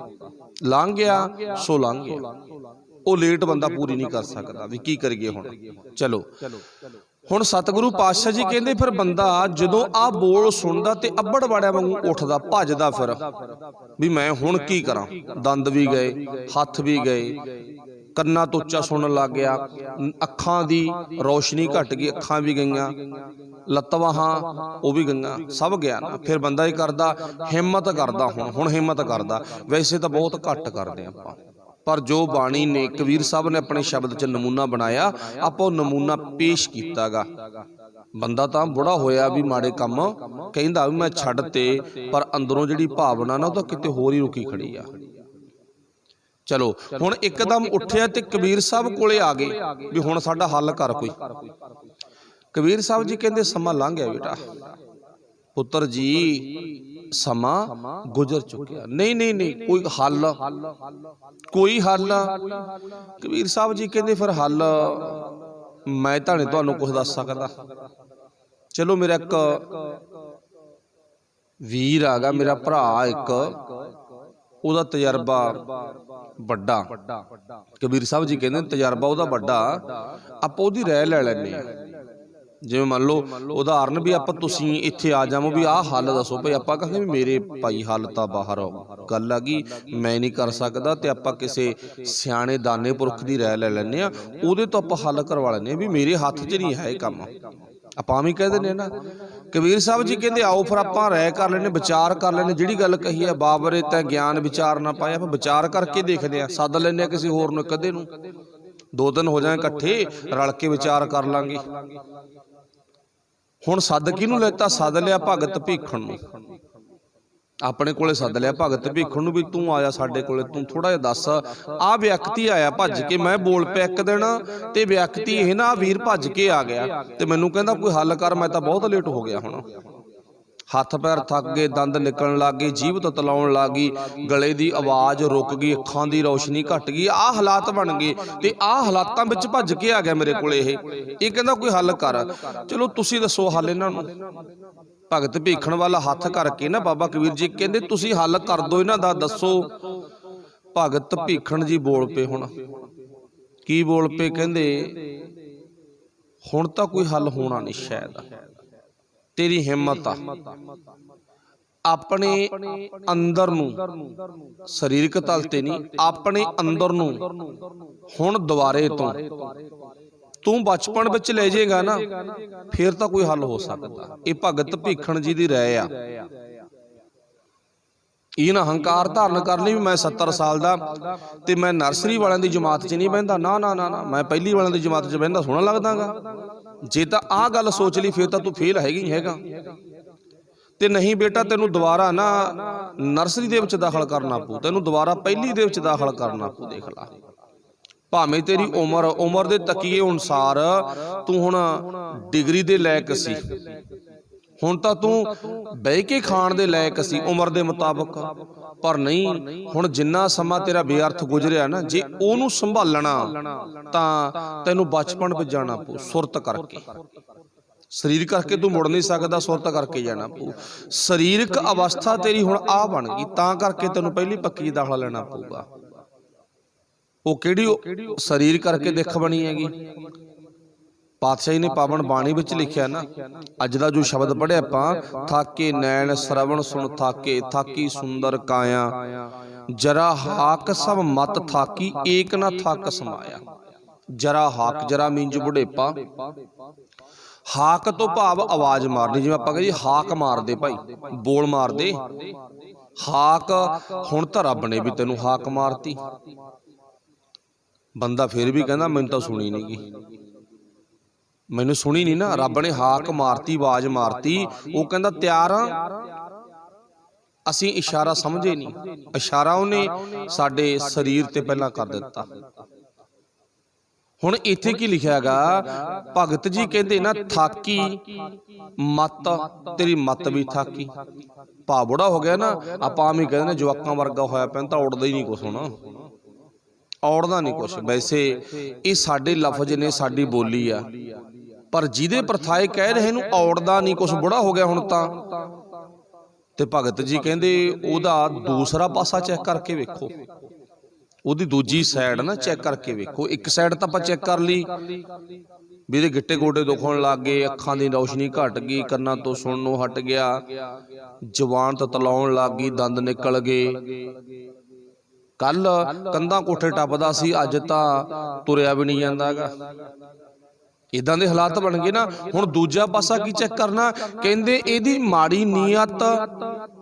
ਲੰਘ ਗਿਆ ਸੋ ਲੰਘ ਗਿਆ। ਉਹ ਲੇਟ ਬੰਦਾ ਪੂਰੀ ਨਹੀਂ ਕਰ ਸਕਦਾ, ਵੀ ਕੀ ਕਰੀਏ ਹੁਣ। ਚਲੋ ਹੁਣ ਸਤਿਗੁਰੂ ਪਾਤਸ਼ਾਹ ਜੀ ਕਹਿੰਦੇ ਫਿਰ ਬੰਦਾ ਜਦੋਂ ਆਹ ਬੋਲ ਸੁਣਦਾ ਤੇ ਅੱਬੜ ਵਾੜਿਆਂ ਵਾਂਗੂ ਉੱਠਦਾ, ਭੱਜਦਾ ਫਿਰ ਵੀ ਮੈਂ ਹੁਣ ਕੀ ਕਰਾਂ। ਦੰਦ ਵੀ ਗਏ, ਹੱਥ ਵੀ ਗਏ, ਕੰਨਾਂ ਤੋਂ ਉੱਚਾ ਸੁਣਨ ਲੱਗ ਗਿਆ, ਅੱਖਾਂ ਦੀ ਰੌਸ਼ਨੀ ਘਟ ਗਈ, ਅੱਖਾਂ ਵੀ ਗਈਆਂ, ਲੱਤਵਾਹਾਂ ਉਹ ਵੀ ਗਈਆਂ, ਸਭ ਗਿਆ ਨਾ। ਫਿਰ ਬੰਦਾ ਇਹ ਕਰਦਾ, ਹਿੰਮਤ ਕਰਦਾ, ਹੁਣ ਹਿੰਮਤ ਕਰਦਾ। ਵੈਸੇ ਤਾਂ ਬਹੁਤ ਘੱਟ ਕਰਦੇ ਆਪਾਂ, ਪਰ ਜੋ ਬਾਣੀ ਨੇ, ਕਬੀਰ ਸਾਹਿਬ ਨੇ ਆਪਣੇ ਸ਼ਬਦ 'ਚ ਨਮੂਨਾ ਬਣਾਇਆ, ਆਪਾਂ ਉਹ ਨਮੂਨਾ ਪੇਸ਼ ਕੀਤਾਗਾ। ਬੰਦਾ ਤਾਂ ਬੁੜਾ ਹੋਇਆ ਵੀ ਮਾੜੇ ਕੰਮ ਕਹਿੰਦਾ ਵੀ ਮੈਂ ਛੱਡ ਤੇ, ਪਰ ਅੰਦਰੋਂ ਜਿਹੜੀ ਭਾਵਨਾ ਨਾ ਉਹ ਤਾਂ ਕਿਤੇ ਹੋਰ ਹੀ ਰੁਕੀ ਖੜੀ ਆ। ਚਲੋ ਹੁਣ ਇੱਕਦਮ ਉੱਠਿਆ ਤੇ ਕਬੀਰ ਸਾਹਿਬ ਕੋਲੇ ਆ ਗਏ ਵੀ ਹੁਣ ਸਾਡਾ ਹੱਲ ਕਰ ਕੋਈ। ਕਬੀਰ ਸਾਹਿਬ ਜੀ ਕਹਿੰਦੇ ਸਮਾਂ ਲੰਘ ਗਿਆ ਬੇਟਾ, ਪੁੱਤਰ ਜੀ ਸਮਾਂ ਗੁਜ਼ਰ ਚੁੱਕਿਆ। ਨਹੀਂ ਨਹੀਂ ਨਹੀਂ, ਕੋਈ ਹੱਲ, ਕੋਈ ਹੱਲ। ਕਬੀਰ ਸਾਹਿਬ ਜੀ ਕਹਿੰਦੇ ਫਿਰ ਹੱਲ ਮੈਂ ਤਾਂ ਨਹੀਂ ਤੁਹਾਨੂੰ ਕੁਝ ਦੱਸ ਸਕਦਾ। ਚਲੋ ਮੇਰਾ ਇੱਕ ਵੀਰ ਆ ਗਾ, ਮੇਰਾ ਭਰਾ ਇੱਕ, ਉਹਦਾ ਤਜਰਬਾ ਵੱਡਾ। ਕਬੀਰ ਸਾਹਿਬ ਜੀ ਕਹਿੰਦੇ ਤਜਰਬਾ ਉਹਦਾ ਵੱਡਾ, ਆਪਾਂ ਉਹਦੀ ਰਾਏ ਲੈ ਲੈਂਦੇ ਹਾਂ। ਜਿਵੇਂ ਮੰਨ ਲਓ ਉਦਾਹਰਨ ਵੀ ਆਪਾਂ ਤੁਸੀਂ ਇੱਥੇ ਆ ਜਾਵੋ ਵੀ ਆਹ ਹੱਲ ਦੱਸੋ ਭਾਈ, ਆਪਾਂ ਕਹਿੰਦੇ ਵੀ ਮੇਰੇ ਭਾਈ ਹੱਲ ਤਾਂ ਬਾਹਰ ਗੱਲ ਆ ਗਈ, ਮੈਂ ਨਹੀਂ ਕਰ ਸਕਦਾ, ਤੇ ਆਪਾਂ ਕਿਸੇ ਸਿਆਣੇ ਦਾਨੇ ਪੁਰਖ ਦੀ ਰਾਏ ਲੈ ਲੈਂਦੇ ਹਾਂ, ਉਹਦੇ ਤੋਂ ਆਪਾਂ ਹੱਲ ਕਰਵਾ ਲੈਂਦੇ ਹਾਂ ਵੀ ਮੇਰੇ ਹੱਥ 'ਚ ਨਹੀਂ ਹੈ ਇਹ ਕੰਮ। ਆਪਾਂ ਵੀ ਕਹਿ ਦਿੰਦੇ ਨਾ। ਕਬੀਰ ਸਾਹਿਬ ਜੀ ਕਹਿੰਦੇ ਆਓ ਫਿਰ ਆਪਾਂ ਰਾਏ ਕਰ ਲੈਂਦੇ, ਵਿਚਾਰ ਕਰ ਲੈਂਦੇ, ਜਿਹੜੀ ਗੱਲ ਕਹੀ ਹੈ ਬਾਬਰੇ ਤਾਂ ਗਿਆਨ ਵਿਚਾਰ ਨਾ ਪਾਇਆ, ਆਪਾਂ ਵਿਚਾਰ ਕਰਕੇ ਦੇਖਦੇ ਹਾਂ, ਸੱਦ ਲੈਂਦੇ ਹਾਂ ਕਿਸੇ ਹੋਰ ਨੂੰ, ਕਦੇ ਨੂੰ 2 ਦਿਨ ਹੋ ਜਾਏ ਇਕੱਠੇ, ਰਲ ਕੇ ਵਿਚਾਰ ਕਰ ਲਾਂਗੇ। ਹੁਣ ਸੱਦ ਕਿਹਨੂੰ ਲੈਤਾ? ਸੱਦ ਲਿਆ ਭਗਤ ਭੀਖਣ ਨੂੰ, ਆਪਣੇ ਕੋਲੇ ਸੱਦ ਲਿਆ ਭਗਤ ਭੀਖਣ ਨੂੰ ਵੀ ਤੂੰ ਆਇਆ ਸਾਡੇ ਕੋਲੇ, ਤੂੰ ਥੋੜਾ ਜਿਹਾ ਦੱਸ। ਆਹ ਵਿਅਕਤੀ ਆਇਆ ਭੱਜ ਕੇ, ਮੈਂ ਬੋਲ ਪਿਆ ਇੱਕ ਦਿਨ ਤੇ ਵਿਅਕਤੀ ਇਹ ਨਾ ਵੀਰ ਭੱਜ ਕੇ ਆ ਗਿਆ ਤੇ ਮੈਨੂੰ ਕਹਿੰਦਾ ਕੋਈ ਹੱਲ ਕਰ, ਮੈਂ ਤਾਂ ਬਹੁਤ ਲੇਟ ਹੋ ਗਿਆ। ਹੁਣ ਹੱਥ ਪੈਰ ਥੱਕ ਗਏ, ਦੰਦ ਨਿਕਲਣ ਲੱਗ ਗਏ, ਜੀਭ ਤਤਲਾਉਣ ਲੱਗ ਗਈ, ਗਲੇ ਦੀ ਆਵਾਜ਼ ਰੁਕ ਗਈ, ਅੱਖਾਂ ਦੀ ਰੌਸ਼ਨੀ ਘਟ ਗਈ, ਆਹ ਹਾਲਾਤ ਬਣ ਗਏ ਤੇ ਆਹ ਹਾਲਾਤਾਂ ਵਿੱਚ ਭੱਜ ਕੇ ਆ ਗਿਆ ਮੇਰੇ ਕੋਲੇ ਇਹ ਕਹਿੰਦਾ ਕੋਈ ਹੱਲ ਕਰ। ਚਲੋ ਤੁਸੀਂ ਦੱਸੋ ਹੱਲ ਇਹਨਾਂ ਨੂੰ। ਭਗਤ ਭੀਖਣ ਵਾਲਾ ਹੱਥ ਕਰਕੇ ਨਾ ਬਾਬਾ ਕਬੀਰ ਜੀ ਕਹਿੰਦੇ ਤੁਸੀਂ ਹੱਲ ਕਰ ਦਿਓ ਇਹਨਾਂ ਦਾ, ਦੱਸੋ। ਭਗਤ ਭੀਖਣ ਜੀ ਬੋਲ ਪਏ। ਹੁਣ ਕੀ ਬੋਲ ਪਏ? ਕਹਿੰਦੇ ਹੁਣ ਤਾਂ ਕੋਈ ਹੱਲ ਹੋਣਾ ਨਹੀਂ ਸ਼ਾਇਦ, ਤੇਰੀ ਹਿੰਮਤ ਆ, ਆਪਣੇ ਅੰਦਰ ਨੂੰ, ਸਰੀਰਕ ਤਲ ਤੇ ਨਹੀਂ, ਆਪਣੇ ਅੰਦਰ ਨੂੰ ਹੁਣ ਦੁਬਾਰੇ ਤੋਂ ਤੂੰ ਬਚਪਨ ਵਿੱਚ ਲੈ ਜਾਏਗਾ ਨਾ, ਫਿਰ ਤਾਂ ਕੋਈ ਹੱਲ ਹੋ ਸਕਦਾ। ਇਹ ਭਗਤ ਭੀਖਣ ਜੀ ਦੀ ਰਾਏ ਆ। ਇਹ ਨਾ ਹੰਕਾਰ ਧਾਰਨ ਕਰ ਲਈ ਵੀ ਮੈਂ 70 ਸਾਲ ਦਾ ਤੇ ਮੈਂ ਨਰਸਰੀ ਵਾਲਿਆਂ ਦੀ ਜਮਾਤ 'ਚ ਨਹੀਂ ਬਹਿੰਦਾ, ਨਾ ਨਾ ਨਾ, ਮੈਂ ਪਹਿਲੀ ਵਾਲਿਆਂ ਦੀ ਜਮਾਤ 'ਚ ਬਹਿੰਦਾ, ਸੋਹਣਾ ਲੱਗਦਾਗਾ। ਜੇ ਤਾਂ ਆਹ ਗੱਲ ਸੋਚ ਲਈ ਫਿਰ ਤਾਂ ਤੂੰ ਫੇਲ ਹੈਗੀ ਹੈਗਾ। ਤੇ ਨਹੀਂ ਬੇਟਾ, ਤੈਨੂੰ ਦੁਬਾਰਾ ਨਾ ਨਰਸਰੀ ਦੇ ਵਿੱਚ ਦਾਖਲ ਕਰਨਾ ਪਊ, ਤੈਨੂੰ ਦੁਬਾਰਾ ਪਹਿਲੀ ਦੇ ਵਿੱਚ ਦਾਖਲ ਕਰਨਾ ਪਊ। ਦੇਖ ਲਾ, ਭਾਵੇਂ ਤੇਰੀ ਉਮਰ ਦੇ ਤਕੀਏ ਅਨੁਸਾਰ ਤੂੰ ਹੁਣ ਡਿਗਰੀ ਦੇ ਲਾਇਕ ਸੀ, ਹੁਣ ਤਾਂ ਤੂੰ ਬਹਿ ਕੇ ਖਾਣ ਦੇ ਲਾਇਕ ਸੀ ਉਮਰ ਦੇ ਮੁਤਾਬਕ, ਪਰ ਨਹੀਂ, ਹੁਣ ਜਿੰਨਾ ਸਮਾਂ ਤੇਰਾ ਬੇਅਰਥ ਗੁਜ਼ਰਿਆ ਨਾ, ਜੇ ਉਹਨੂੰ ਸੰਭਾਲਣਾ ਤਾਂ ਤੈਨੂੰ ਬਚਪਨ ਵਿੱਚ ਜਾਣਾ ਪਊ, ਸੁਰਤ ਕਰਕੇ। ਸਰੀਰ ਕਰਕੇ ਤੂੰ ਮੁੜ ਨਹੀਂ ਸਕਦਾ, ਸੁਰਤ ਕਰਕੇ ਜਾਣਾ ਪਊ। ਸਰੀਰਕ ਅਵਸਥਾ ਤੇਰੀ ਹੁਣ ਆ ਬਣ ਗਈ, ਤਾਂ ਕਰਕੇ ਤੈਨੂੰ ਪਹਿਲੀ ਪੱਕੀ ਦਾਖਲਾ ਲੈਣਾ ਪਊਗਾ। ਉਹ ਕਿਹੜੀ ਸਰੀਰ ਕਰਕੇ ਦਿੱਖ ਬਣੀ ਹੈਗੀ। ਪਾਤਸ਼ਾਹ ਜੀ ਨੇ ਪਾਵਨ ਬਾਣੀ ਵਿੱਚ ਲਿਖਿਆ ਨਾ, ਅੱਜ ਦਾ ਜੋ ਸ਼ਬਦ ਪੜ੍ਹਿਆ ਆਪਾਂ, ਥਾਕੇ ਨੈਣ ਸਰਵਣ ਸੁਣ ਥਾਕੇ, ਥਾਕੀ ਸੁੰਦਰ ਕਾਇਆ, ਜਰਾ ਹਾਕ ਸਭ ਮਤ ਥਾਕੀ, ਏਕ ਨਾ ਥੱਕ ਸਮਾਇਆ। ਜਰਾ ਹਾਕ, ਜਰਾ ਮੀਨਜ ਬੁਢੇਪਾ, ਹਾਕ ਤੋਂ ਭਾਵ ਆਵਾਜ਼ ਮਾਰਨੀ, ਜਿਵੇਂ ਆਪਾਂ ਕਹਿੰਦੇ ਹਾਕ ਮਾਰਦੇ ਭਾਈ, ਬੋਲ ਮਾਰਦੇ। ਹਾਕ ਹੁਣ ਤਾਂ ਰੱਬ ਨੇ ਵੀ ਤੈਨੂੰ ਹਾਕ ਮਾਰਤੀ। ਬੰਦਾ ਫਿਰ ਵੀ ਕਹਿੰਦਾ ਮੈਨੂੰ ਤਾਂ ਸੁਣੀ ਨਹੀਂ ਗੀ, ਮੈਨੂੰ ਸੁਣੀ ਨਹੀਂ ਨਾ। ਰੱਬ ਨੇ ਹਾਕ ਮਾਰਤੀ, ਆਵਾਜ਼ ਮਾਰਤੀ, ਉਹ ਕਹਿੰਦਾ ਤਿਆਰ ਆ। ਅਸੀਂ ਇਸ਼ਾਰਾ ਸਮਝੇ ਨਹੀਂ, ਇਸ਼ਾਰਾ ਉਹਨੇ ਸਾਡੇ ਸਰੀਰ ਤੇ ਪਹਿਲਾਂ ਕਰ ਦਿੱਤਾ। ਹੁਣ ਇੱਥੇ ਕੀ ਲਿਖਿਆ ਗਾ, ਭਗਤ ਜੀ ਕਹਿੰਦੇ ਨਾ ਥਾਕੀ ਮੱਤ, ਤੇਰੀ ਮੱਤ ਵੀ ਥਾਕੀ। ਭਾ ਬੁੜਾ ਹੋ ਗਿਆ ਨਾ, ਆਪਾਂ ਆਮ ਹੀ ਕਹਿੰਦੇ ਨੇ ਜਵਾਕਾਂ ਵਰਗਾ ਹੋਇਆ ਪੈਣ, ਤਾਂ ਉੜਦਾ ਹੀ ਨਹੀਂ ਕੁਛ, ਹੁਣ ਔੜਦਾ ਨਹੀਂ ਕੁਛ। ਵੈਸੇ ਇਹ ਸਾਡੇ ਲਫ਼ਜ਼ ਨੇ, ਸਾਡੀ ਬੋਲੀ ਆ, ਪਰ ਜਿਹਦੇ ਪ੍ਰਥਾਏ ਕਹਿ ਰਹੇ ਨੂੰ ਔੜਦਾ ਨਹੀਂ ਕੁਛ, ਬੁੜਾ ਹੋ ਗਿਆ ਹੁਣ ਤਾਂ। ਤੇ ਭਗਤ ਜੀ ਕਹਿੰਦੇ ਉਹਦਾ ਦੂਸਰਾ ਪਾਸਾ ਚੈੱਕ ਕਰਕੇ ਵੇਖੋ, ਉਹਦੀ ਦੂਜੀ ਸਾਈਡ ਨਾ ਚੈੱਕ ਕਰਕੇ ਵੇਖੋ। ਇੱਕ ਸਾਈਡ ਤਾਂ ਆਪਾਂ ਚੈੱਕ ਕਰ ਲਈ ਵੀ ਇਹਦੇ ਗਿੱਟੇ ਗੋਡੇ ਦੁਖਣ ਲੱਗ ਗਏ, ਅੱਖਾਂ ਦੀ ਰੌਸ਼ਨੀ ਘਟ ਗਈ, ਕੰਨਾਂ ਤੋਂ ਸੁਣਨੋਂ ਹਟ ਗਿਆ, ਜ਼ੁਬਾਨ ਤਤਲਾਉਣ ਲੱਗ ਗਈ, ਦੰਦ ਨਿਕਲ ਗਏ। ਕੱਲ ਕੰਧਾਂ ਕੋਠੇ ਟੱਪਦਾ ਸੀ, ਅੱਜ ਤਾਂ ਤੁਰਿਆ ਵੀ ਨਹੀਂ ਜਾਂਦਾ ਗਾ। ਇਦਾਂ ਦੇ ਹਾਲਾਤ ਬਣ ਗਏ ਨਾ। ਹੁਣ ਦੂਜਾ ਪਾਸਾ ਕੀ ਚੈੱਕ ਕਰਨਾ, ਕਹਿੰਦੇ ਇਹਦੀ ਮਾੜੀ ਨੀਅਤ,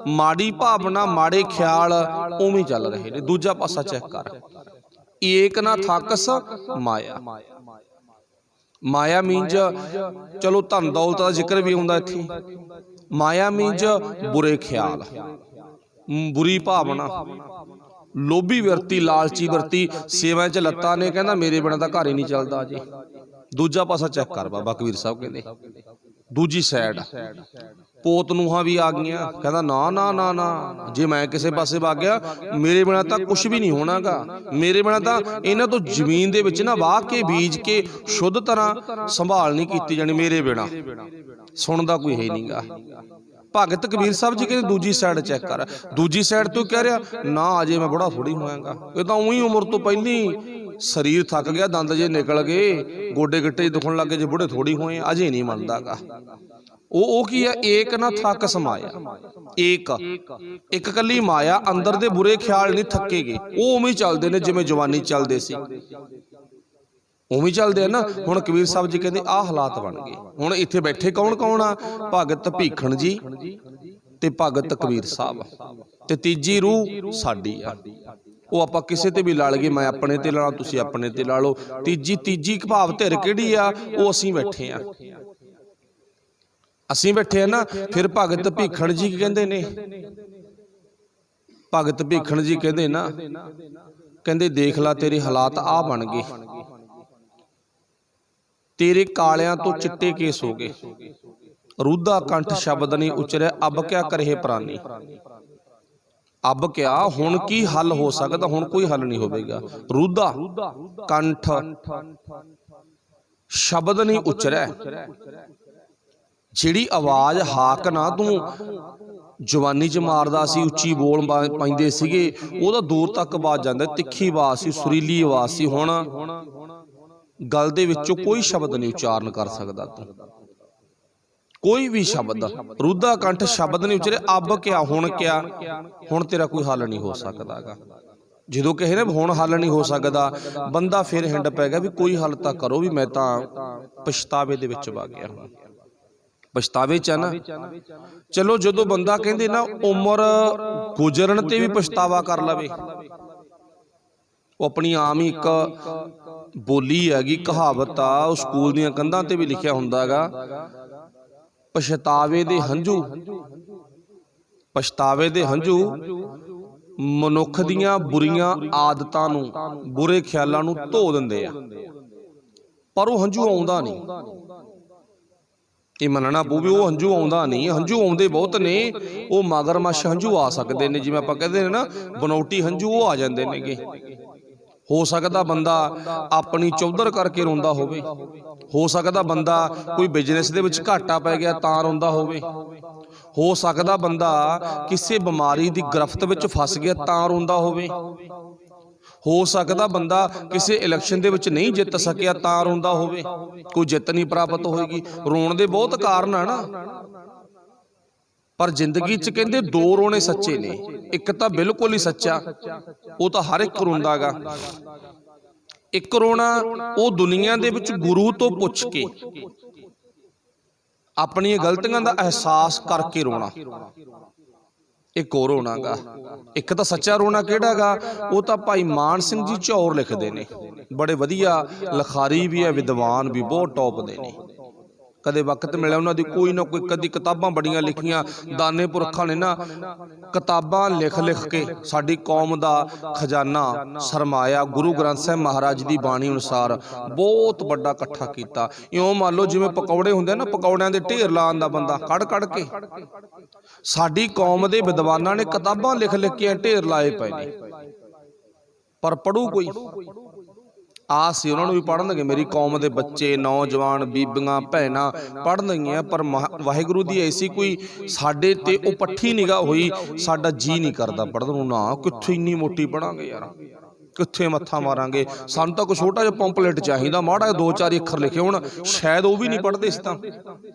ਮਾੜੀ ਭਾਵਨਾ, ਮਾੜੇ ਖਿਆਲ ਉਵੇਂ ਚੱਲ ਰਹੇ ਨੇ। ਦੂਜਾ ਪਾਸਾ ਚੈੱਕ ਕਰ। ਏਕ ਨਾ ਥਾਕਸ ਮਾਇਆ। ਮਾਇਆ ਮੀਨਜ ਚਲੋ ਧਨ ਦੌਲਤ ਦਾ ਜ਼ਿਕਰ ਵੀ ਹੁੰਦਾ ਇੱਥੇ। ਮਾਇਆ ਮੀਨਜ ਬੁਰੇ ਖਿਆਲ, ਬੁਰੀ ਭਾਵਨਾ, ਲੋਭੀ ਵਿਅਕਤੀ, ਲਾਲਚੀ ਵਿਅਕਤੀ। ਸੇਵਾ 'ਚ ਲੱਤਾਂ ਨੇ, ਕਹਿੰਦਾ ਮੇਰੇ ਬਿਨਾਂ ਤਾਂ ਘਰ ਹੀ ਨਹੀਂ ਚੱਲਦਾ ਜੀ। ਦੂਜਾ ਪਾਸਾ ਚੈੱਕ ਕਰ, ਬਾਬਾ ਕਬੀਰ ਸਾਹਿਬ ਕਹਿੰਦੇ ਦੂਜੀ ਸਾਈਡ। ਪੋਤ ਨੂੰਹਾਂ ਵੀ ਆ ਗਈਆਂ, ਕਹਿੰਦਾ ਨਾ ਨਾ ਨਾ ਨਾ, ਜੇ ਮੈਂ ਕਿਸੇ ਪਾਸੇ ਵਗ ਗਿਆ ਮੇਰੇ ਬਿਨਾਂ ਤਾਂ ਕੁਛ ਵੀ ਨਹੀਂ ਹੋਣਾਗਾ। ਮੇਰੇ ਬਿਨਾਂ ਤਾਂ ਇਹਨਾਂ ਤੋਂ ਜ਼ਮੀਨ ਦੇ ਵਿੱਚ ਨਾ ਵਾਹ ਕੇ ਬੀਜ ਕੇ ਸ਼ੁੱਧ ਤਰ੍ਹਾਂ ਸੰਭਾਲ ਨਹੀਂ ਕੀਤੀ ਜਾਣੀ, ਮੇਰੇ ਬਿਨਾਂ ਸੁਣਦਾ ਕੋਈ ਹੈ ਨਹੀਂਗਾ। ਭਗਤ ਕਬੀਰ ਸਾਹਿਬ ਜੀ ਕਹਿੰਦੇ ਦੂਜੀ ਸਾਈਡ ਚੈੱਕ ਕਰ। ਦੂਜੀ ਸਾਈਡ ਤੋਂ ਕਹਿ ਰਿਹਾ ਨਾ ਅਜੇ ਮੈਂ ਬੁੜਾ ਥੋੜੀ ਹੋਇਆਗਾ, ਇਹ ਤਾਂ ਉਹੀ ਉਮਰ ਤੋਂ ਪਹਿਲੀ ਸਰੀਰ ਥੱਕ ਗਿਆ, ਦੰਦ ਜੇ ਨਿਕਲ ਗਏ, ਗੋਡੇ ਗਿੱਟੇ ਦੁਖਣ ਲੱਗੇ, ਜੇ ਬੁੜੇ ਥੋੜੀ ਹੋਏ, ਅਜੇ ਨਹੀਂ ਮੰਨਦਾਗਾ। ਉਹ ਕੀ ਹੈ, ਏਕ ਨਾ ਥੱਕ ਸਮਾਇਆ। ਇੱਕ ਕੱਲੀ ਮਾਇਆ, ਅੰਦਰ ਦੇ ਬੁਰੇ ਖਿਆਲ ਨਹੀਂ ਥੱਕੇਗੇ, ਉਹ ਉਵੇਂ ਚੱਲਦੇ ਨੇ ਜਿਵੇਂ ਜਵਾਨੀ ਚੱਲਦੇ ਸੀ, ਉਵੇਂ ਚੱਲਦੇ ਆ ਨਾ। ਹੁਣ ਕਬੀਰ ਸਾਹਿਬ ਜੀ ਕਹਿੰਦੇ ਆਹ ਹਾਲਾਤ ਬਣ ਗਏ। ਹੁਣ ਇੱਥੇ ਬੈਠੇ ਕੌਣ ਕੌਣ ਆ, ਭਗਤ ਭੀਖਣ ਜੀ ਤੇ ਭਗਤ ਕਬੀਰ ਸਾਹਿਬ, ਤੇ ਤੀਜੀ ਰੂਹ ਸਾਡੀ ਆ। ਉਹ ਆਪਾਂ ਕਿਸੇ ਤੇ ਵੀ ਲਾ ਲਈਏ, ਮੈਂ ਆਪਣੇ ਤੇ ਲਾ, ਤੁਸੀਂ ਆਪਣੇ ਤੇ ਲਾ ਲਓ। ਤੀਜੀ ਭਾਵ ਧਿਰ ਕਿਹੜੀ ਆ, ਉਹ ਅਸੀਂ ਬੈਠੇ ਆ, ਅਸੀਂ ਬੈਠੇ ਆ ਨਾ। ਫਿਰ ਭਗਤ ਭੀਖਣ ਜੀ ਕੀ ਕਹਿੰਦੇ ਨੇ, ਭਗਤ ਭੀਖਣ ਜੀ ਕਹਿੰਦੇ ਨਾ, ਕਹਿੰਦੇ ਦੇਖ ਲਾ ਤੇਰੇ ਹਾਲਾਤ ਆ ਬਣ ਗਏ, ਤੇਰੇ ਕਾਲਿਆਂ ਤੋਂ ਚਿੱਟੇ ਕੇਸ ਹੋ ਗਏ, ਰੂਧਾ ਕੰਠ ਸ਼ਬਦ ਨਹੀਂ ਉਚਰਿਆ, ਅਬ ਕਿਆ ਕਰੇ ਪ੍ਰਾਨੀ। ਅਬ ਕਿਆ, ਹੁਣ ਕੀ ਹੱਲ ਹੋ ਸਕਦਾ, ਹੁਣ ਕੋਈ ਹੱਲ ਨਹੀਂ ਹੋਵੇਗਾ। ਰੂਧਾ ਕੰਠ ਸ਼ਬਦ ਨਹੀਂ ਉਚਰਿਆ, ਜਿਹੜੀ ਆਵਾਜ਼ ਹਾਕ ਨਾ ਤੂੰ ਜਵਾਨੀ 'ਚ ਮਾਰਦਾ ਸੀ, ਉੱਚੀ ਬੋਲ ਪਾਉਂਦੇ ਸੀਗੇ, ਉਹਦਾ ਦੂਰ ਤੱਕ ਆਵਾਜ਼ ਜਾਂਦਾ, ਤਿੱਖੀ ਆਵਾਜ਼ ਸੀ, ਸੁਰੀਲੀ ਆਵਾਜ਼ ਸੀ। ਹੁਣ ਗਲ ਦੇ ਵਿੱਚੋਂ ਕੋਈ ਸ਼ਬਦ ਨਹੀਂ ਉਚਾਰਨ ਕਰ ਸਕਦਾ ਤੂੰ, ਕੋਈ ਵੀ ਸ਼ਬਦ। ਰੂਧਾ ਕੰਠ ਸ਼ਬਦ ਨਹੀਂ ਉਚਰੇ, ਅਬ ਕਿਆ, ਹੁਣ ਕਿਆ, ਹੁਣ ਤੇਰਾ ਕੋਈ ਹੱਲ ਨਹੀਂ ਹੋ ਸਕਦਾਗਾ। ਜਦੋਂ ਕਹੇ ਨਾ ਹੁਣ ਹੱਲ ਨਹੀਂ ਹੋ ਸਕਦਾ, ਬੰਦਾ ਫਿਰ ਹਿੰਡ ਪੈ ਗਿਆ ਵੀ ਕੋਈ ਹੱਲ ਤਾਂ ਕਰੋ, ਵੀ ਮੈਂ ਤਾਂ ਪਛਤਾਵੇ ਦੇ ਵਿੱਚ ਵਗ ਗਿਆ, ਪਛਤਾਵੇ 'ਚ ਨਾ। ਚਲੋ ਜਦੋਂ ਬੰਦਾ ਕਹਿੰਦੇ ਨਾ ਉਮਰ ਗੁਜ਼ਰਨ ਤੇ ਵੀ ਪਛਤਾਵਾ ਕਰ ਲਵੇ, ਉਹ ਆਪਣੀ ਆਮ ਹੀ ਇੱਕ ਬੋਲੀ ਹੈਗੀ, ਕਹਾਵਤ ਆ, ਉਹ ਸਕੂਲ ਦੀਆਂ ਕੰਧਾਂ ਤੇ ਵੀ ਲਿਖਿਆ ਹੁੰਦਾ ਹੈਗਾ, ਪਛਤਾਵੇ ਦੇ ਹੰਝੂ, ਪਛਤਾਵੇ ਦੇ ਹੰਝੂ ਮਨੁੱਖ ਦੀਆਂ ਬੁਰੀਆਂ ਆਦਤਾਂ ਨੂੰ, ਬੁਰੇ ਖਿਆਲਾਂ ਨੂੰ ਧੋ ਦਿੰਦੇ ਆ, ਪਰ ਉਹ ਹੰਝੂ ਆਉਂਦਾ ਨਹੀਂ। ਇਹ ਮੰਨਣਾ ਪਊ ਵੀ ਉਹ ਹੰਝੂ ਆਉਂਦਾ ਨਹੀਂ। ਹੰਝੂ ਆਉਂਦੇ ਬਹੁਤ ਨੇ, ਉਹ ਮਗਰਮੱਛ ਹੰਝੂ ਆ ਸਕਦੇ ਨੇ, ਜਿਵੇਂ ਆਪਾਂ ਕਹਿੰਦੇ ਨੇ ਨਾ ਬਨੌਟੀ ਹੰਝੂ, ਉਹ ਆ ਜਾਂਦੇ ਨੇਗੇ। ਹੋ ਸਕਦਾ ਬੰਦਾ ਆਪਣੀ ਚੌਧਰ ਕਰਕੇ ਰੋਂਦਾ ਹੋਵੇ, ਹੋ ਸਕਦਾ ਬੰਦਾ ਕੋਈ ਬਿਜ਼ਨਸ ਦੇ ਵਿੱਚ ਘਾਟਾ ਪੈ ਗਿਆ ਤਾਂ ਰੋਂਦਾ ਹੋਵੇ, ਹੋ ਸਕਦਾ ਬੰਦਾ ਕਿਸੇ ਬਿਮਾਰੀ ਦੀ ਗ੍ਰਿਫਤ ਵਿੱਚ ਫਸ ਗਿਆ ਤਾਂ ਰੋਂਦਾ ਹੋਵੇ, ਹੋ ਸਕਦਾ ਬੰਦਾ ਕਿਸੇ ਇਲੈਕਸ਼ਨ ਦੇ ਵਿੱਚ ਨਹੀਂ ਜਿੱਤ ਸਕਿਆ ਤਾਂ ਰੋਂਦਾ ਹੋਵੇ, ਕੋਈ ਜਿੱਤ ਨਹੀਂ ਪ੍ਰਾਪਤ ਹੋਏਗੀ। ਰੋਣ ਦੇ ਬਹੁਤ ਕਾਰਨ ਆ ਨਾ, ਪਰ ਜ਼ਿੰਦਗੀ 'ਚ ਕਹਿੰਦੇ ਦੋ ਰੋਣੇ ਸੱਚੇ ਨੇ। ਇੱਕ ਤਾਂ ਬਿਲਕੁਲ ਹੀ ਸੱਚਾ, ਉਹ ਤਾਂ ਹਰ ਇੱਕ ਰੋਂਦਾ ਗਾ। ਇੱਕ ਰੋਣਾ ਉਹ ਦੁਨੀਆ ਦੇ ਵਿੱਚ ਗੁਰੂ ਤੋਂ ਪੁੱਛ ਕੇ, ਆਪਣੀਆਂ ਗਲਤੀਆਂ ਦਾ ਅਹਿਸਾਸ ਕਰਕੇ ਰੋਣਾ, ਇੱਕ ਹੋਰ ਰੋਣਾ ਗਾ। ਇੱਕ ਤਾਂ ਸੱਚਾ ਰੋਣਾ ਕਿਹੜਾ ਗਾ, ਉਹ ਤਾਂ ਭਾਈ ਮਾਨ ਸਿੰਘ ਜੀ ਝੌਰ ਲਿਖਦੇ ਨੇ, ਬੜੇ ਵਧੀਆ ਲਿਖਾਰੀ ਵੀ ਹੈ, ਵਿਦਵਾਨ ਵੀ ਬਹੁਤ ਟੌਪ ਦੇ ਨੇ। ਕਦੇ ਵਕਤ ਮਿਲਿਆ ਉਹਨਾਂ ਦੀ ਕੋਈ ਨਾ ਕੋਈ ਕਦੀ ਕਿਤਾਬਾਂ ਬੜੀਆਂ ਲਿਖੀਆਂ, ਦਾਨੇ ਪੁਰਖਾਂ ਨੇ ਨਾ ਕਿਤਾਬਾਂ ਲਿਖ ਲਿਖ ਕੇ ਸਾਡੀ ਕੌਮ ਦਾ ਖਜ਼ਾਨਾ ਸਰਮਾਇਆ ਗੁਰੂ ਗ੍ਰੰਥ ਸਾਹਿਬ ਮਹਾਰਾਜ ਦੀ ਬਾਣੀ ਅਨੁਸਾਰ ਬਹੁਤ ਵੱਡਾ ਇਕੱਠਾ ਕੀਤਾ। ਇਉਂ ਮੰਨ ਲਓ ਜਿਵੇਂ ਪਕੌੜੇ ਹੁੰਦੇ ਨਾ, ਪਕੌੜਿਆਂ ਦੇ ਢੇਰ ਲਾਉਣ ਦਾ ਬੰਦਾ ਕੱਢ ਕੱਢ ਕੇ, ਸਾਡੀ ਕੌਮ ਦੇ ਵਿਦਵਾਨਾਂ ਨੇ ਕਿਤਾਬਾਂ ਲਿਖ ਲਿਖ ਕੇ ਢੇਰ ਲਾਏ ਪਏ ਨੇ, ਪਰ ਪੜੂ ਕੋਈ? ਆਸ ਸੀ ਉਹਨਾਂ ਨੂੰ ਵੀ ਪੜ੍ਹਨਗੇ, ਮੇਰੀ ਕੌਮ ਦੇ ਬੱਚੇ, ਨੌਜਵਾਨ, ਬੀਬੀਆਂ, ਭੈਣਾਂ ਪੜ੍ਹਨਗੀਆਂ, ਪਰ ਵਾਹਿਗੁਰੂ ਦੀ ਐਸੀ ਕੋਈ ਸਾਡੇ ਤੇ ਉਹ ਪੱਠੀ ਨਿਗਾਹ ਹੋਈ, ਸਾਡਾ ਜੀ ਨਹੀਂ ਕਰਦਾ ਪੜ੍ਹਨ ਨੂੰ। ਨਾ, ਕਿੱਥੇ ਇੰਨੀ ਮੋਟੀ ਪੜਾਂਗੇ ਯਾਰ, ਕਿੱਥੇ ਮੱਥਾ ਮਾਰਾਂਗੇ, ਸਾਨੂੰ ਤਾਂ ਕੋਈ ਛੋਟਾ ਜਿਹਾ ਪੰਪਲੇਟ ਚਾਹੀਦਾ, ਮਾੜਾ ਜਿਹਾ 2-4 ਅੱਖਰ ਲਿਖੇ ਹੋਣ, ਸ਼ਾਇਦ ਉਹ ਵੀ ਨਹੀਂ ਪੜ੍ਹਦੇ ਇਸ ਤਾਂ।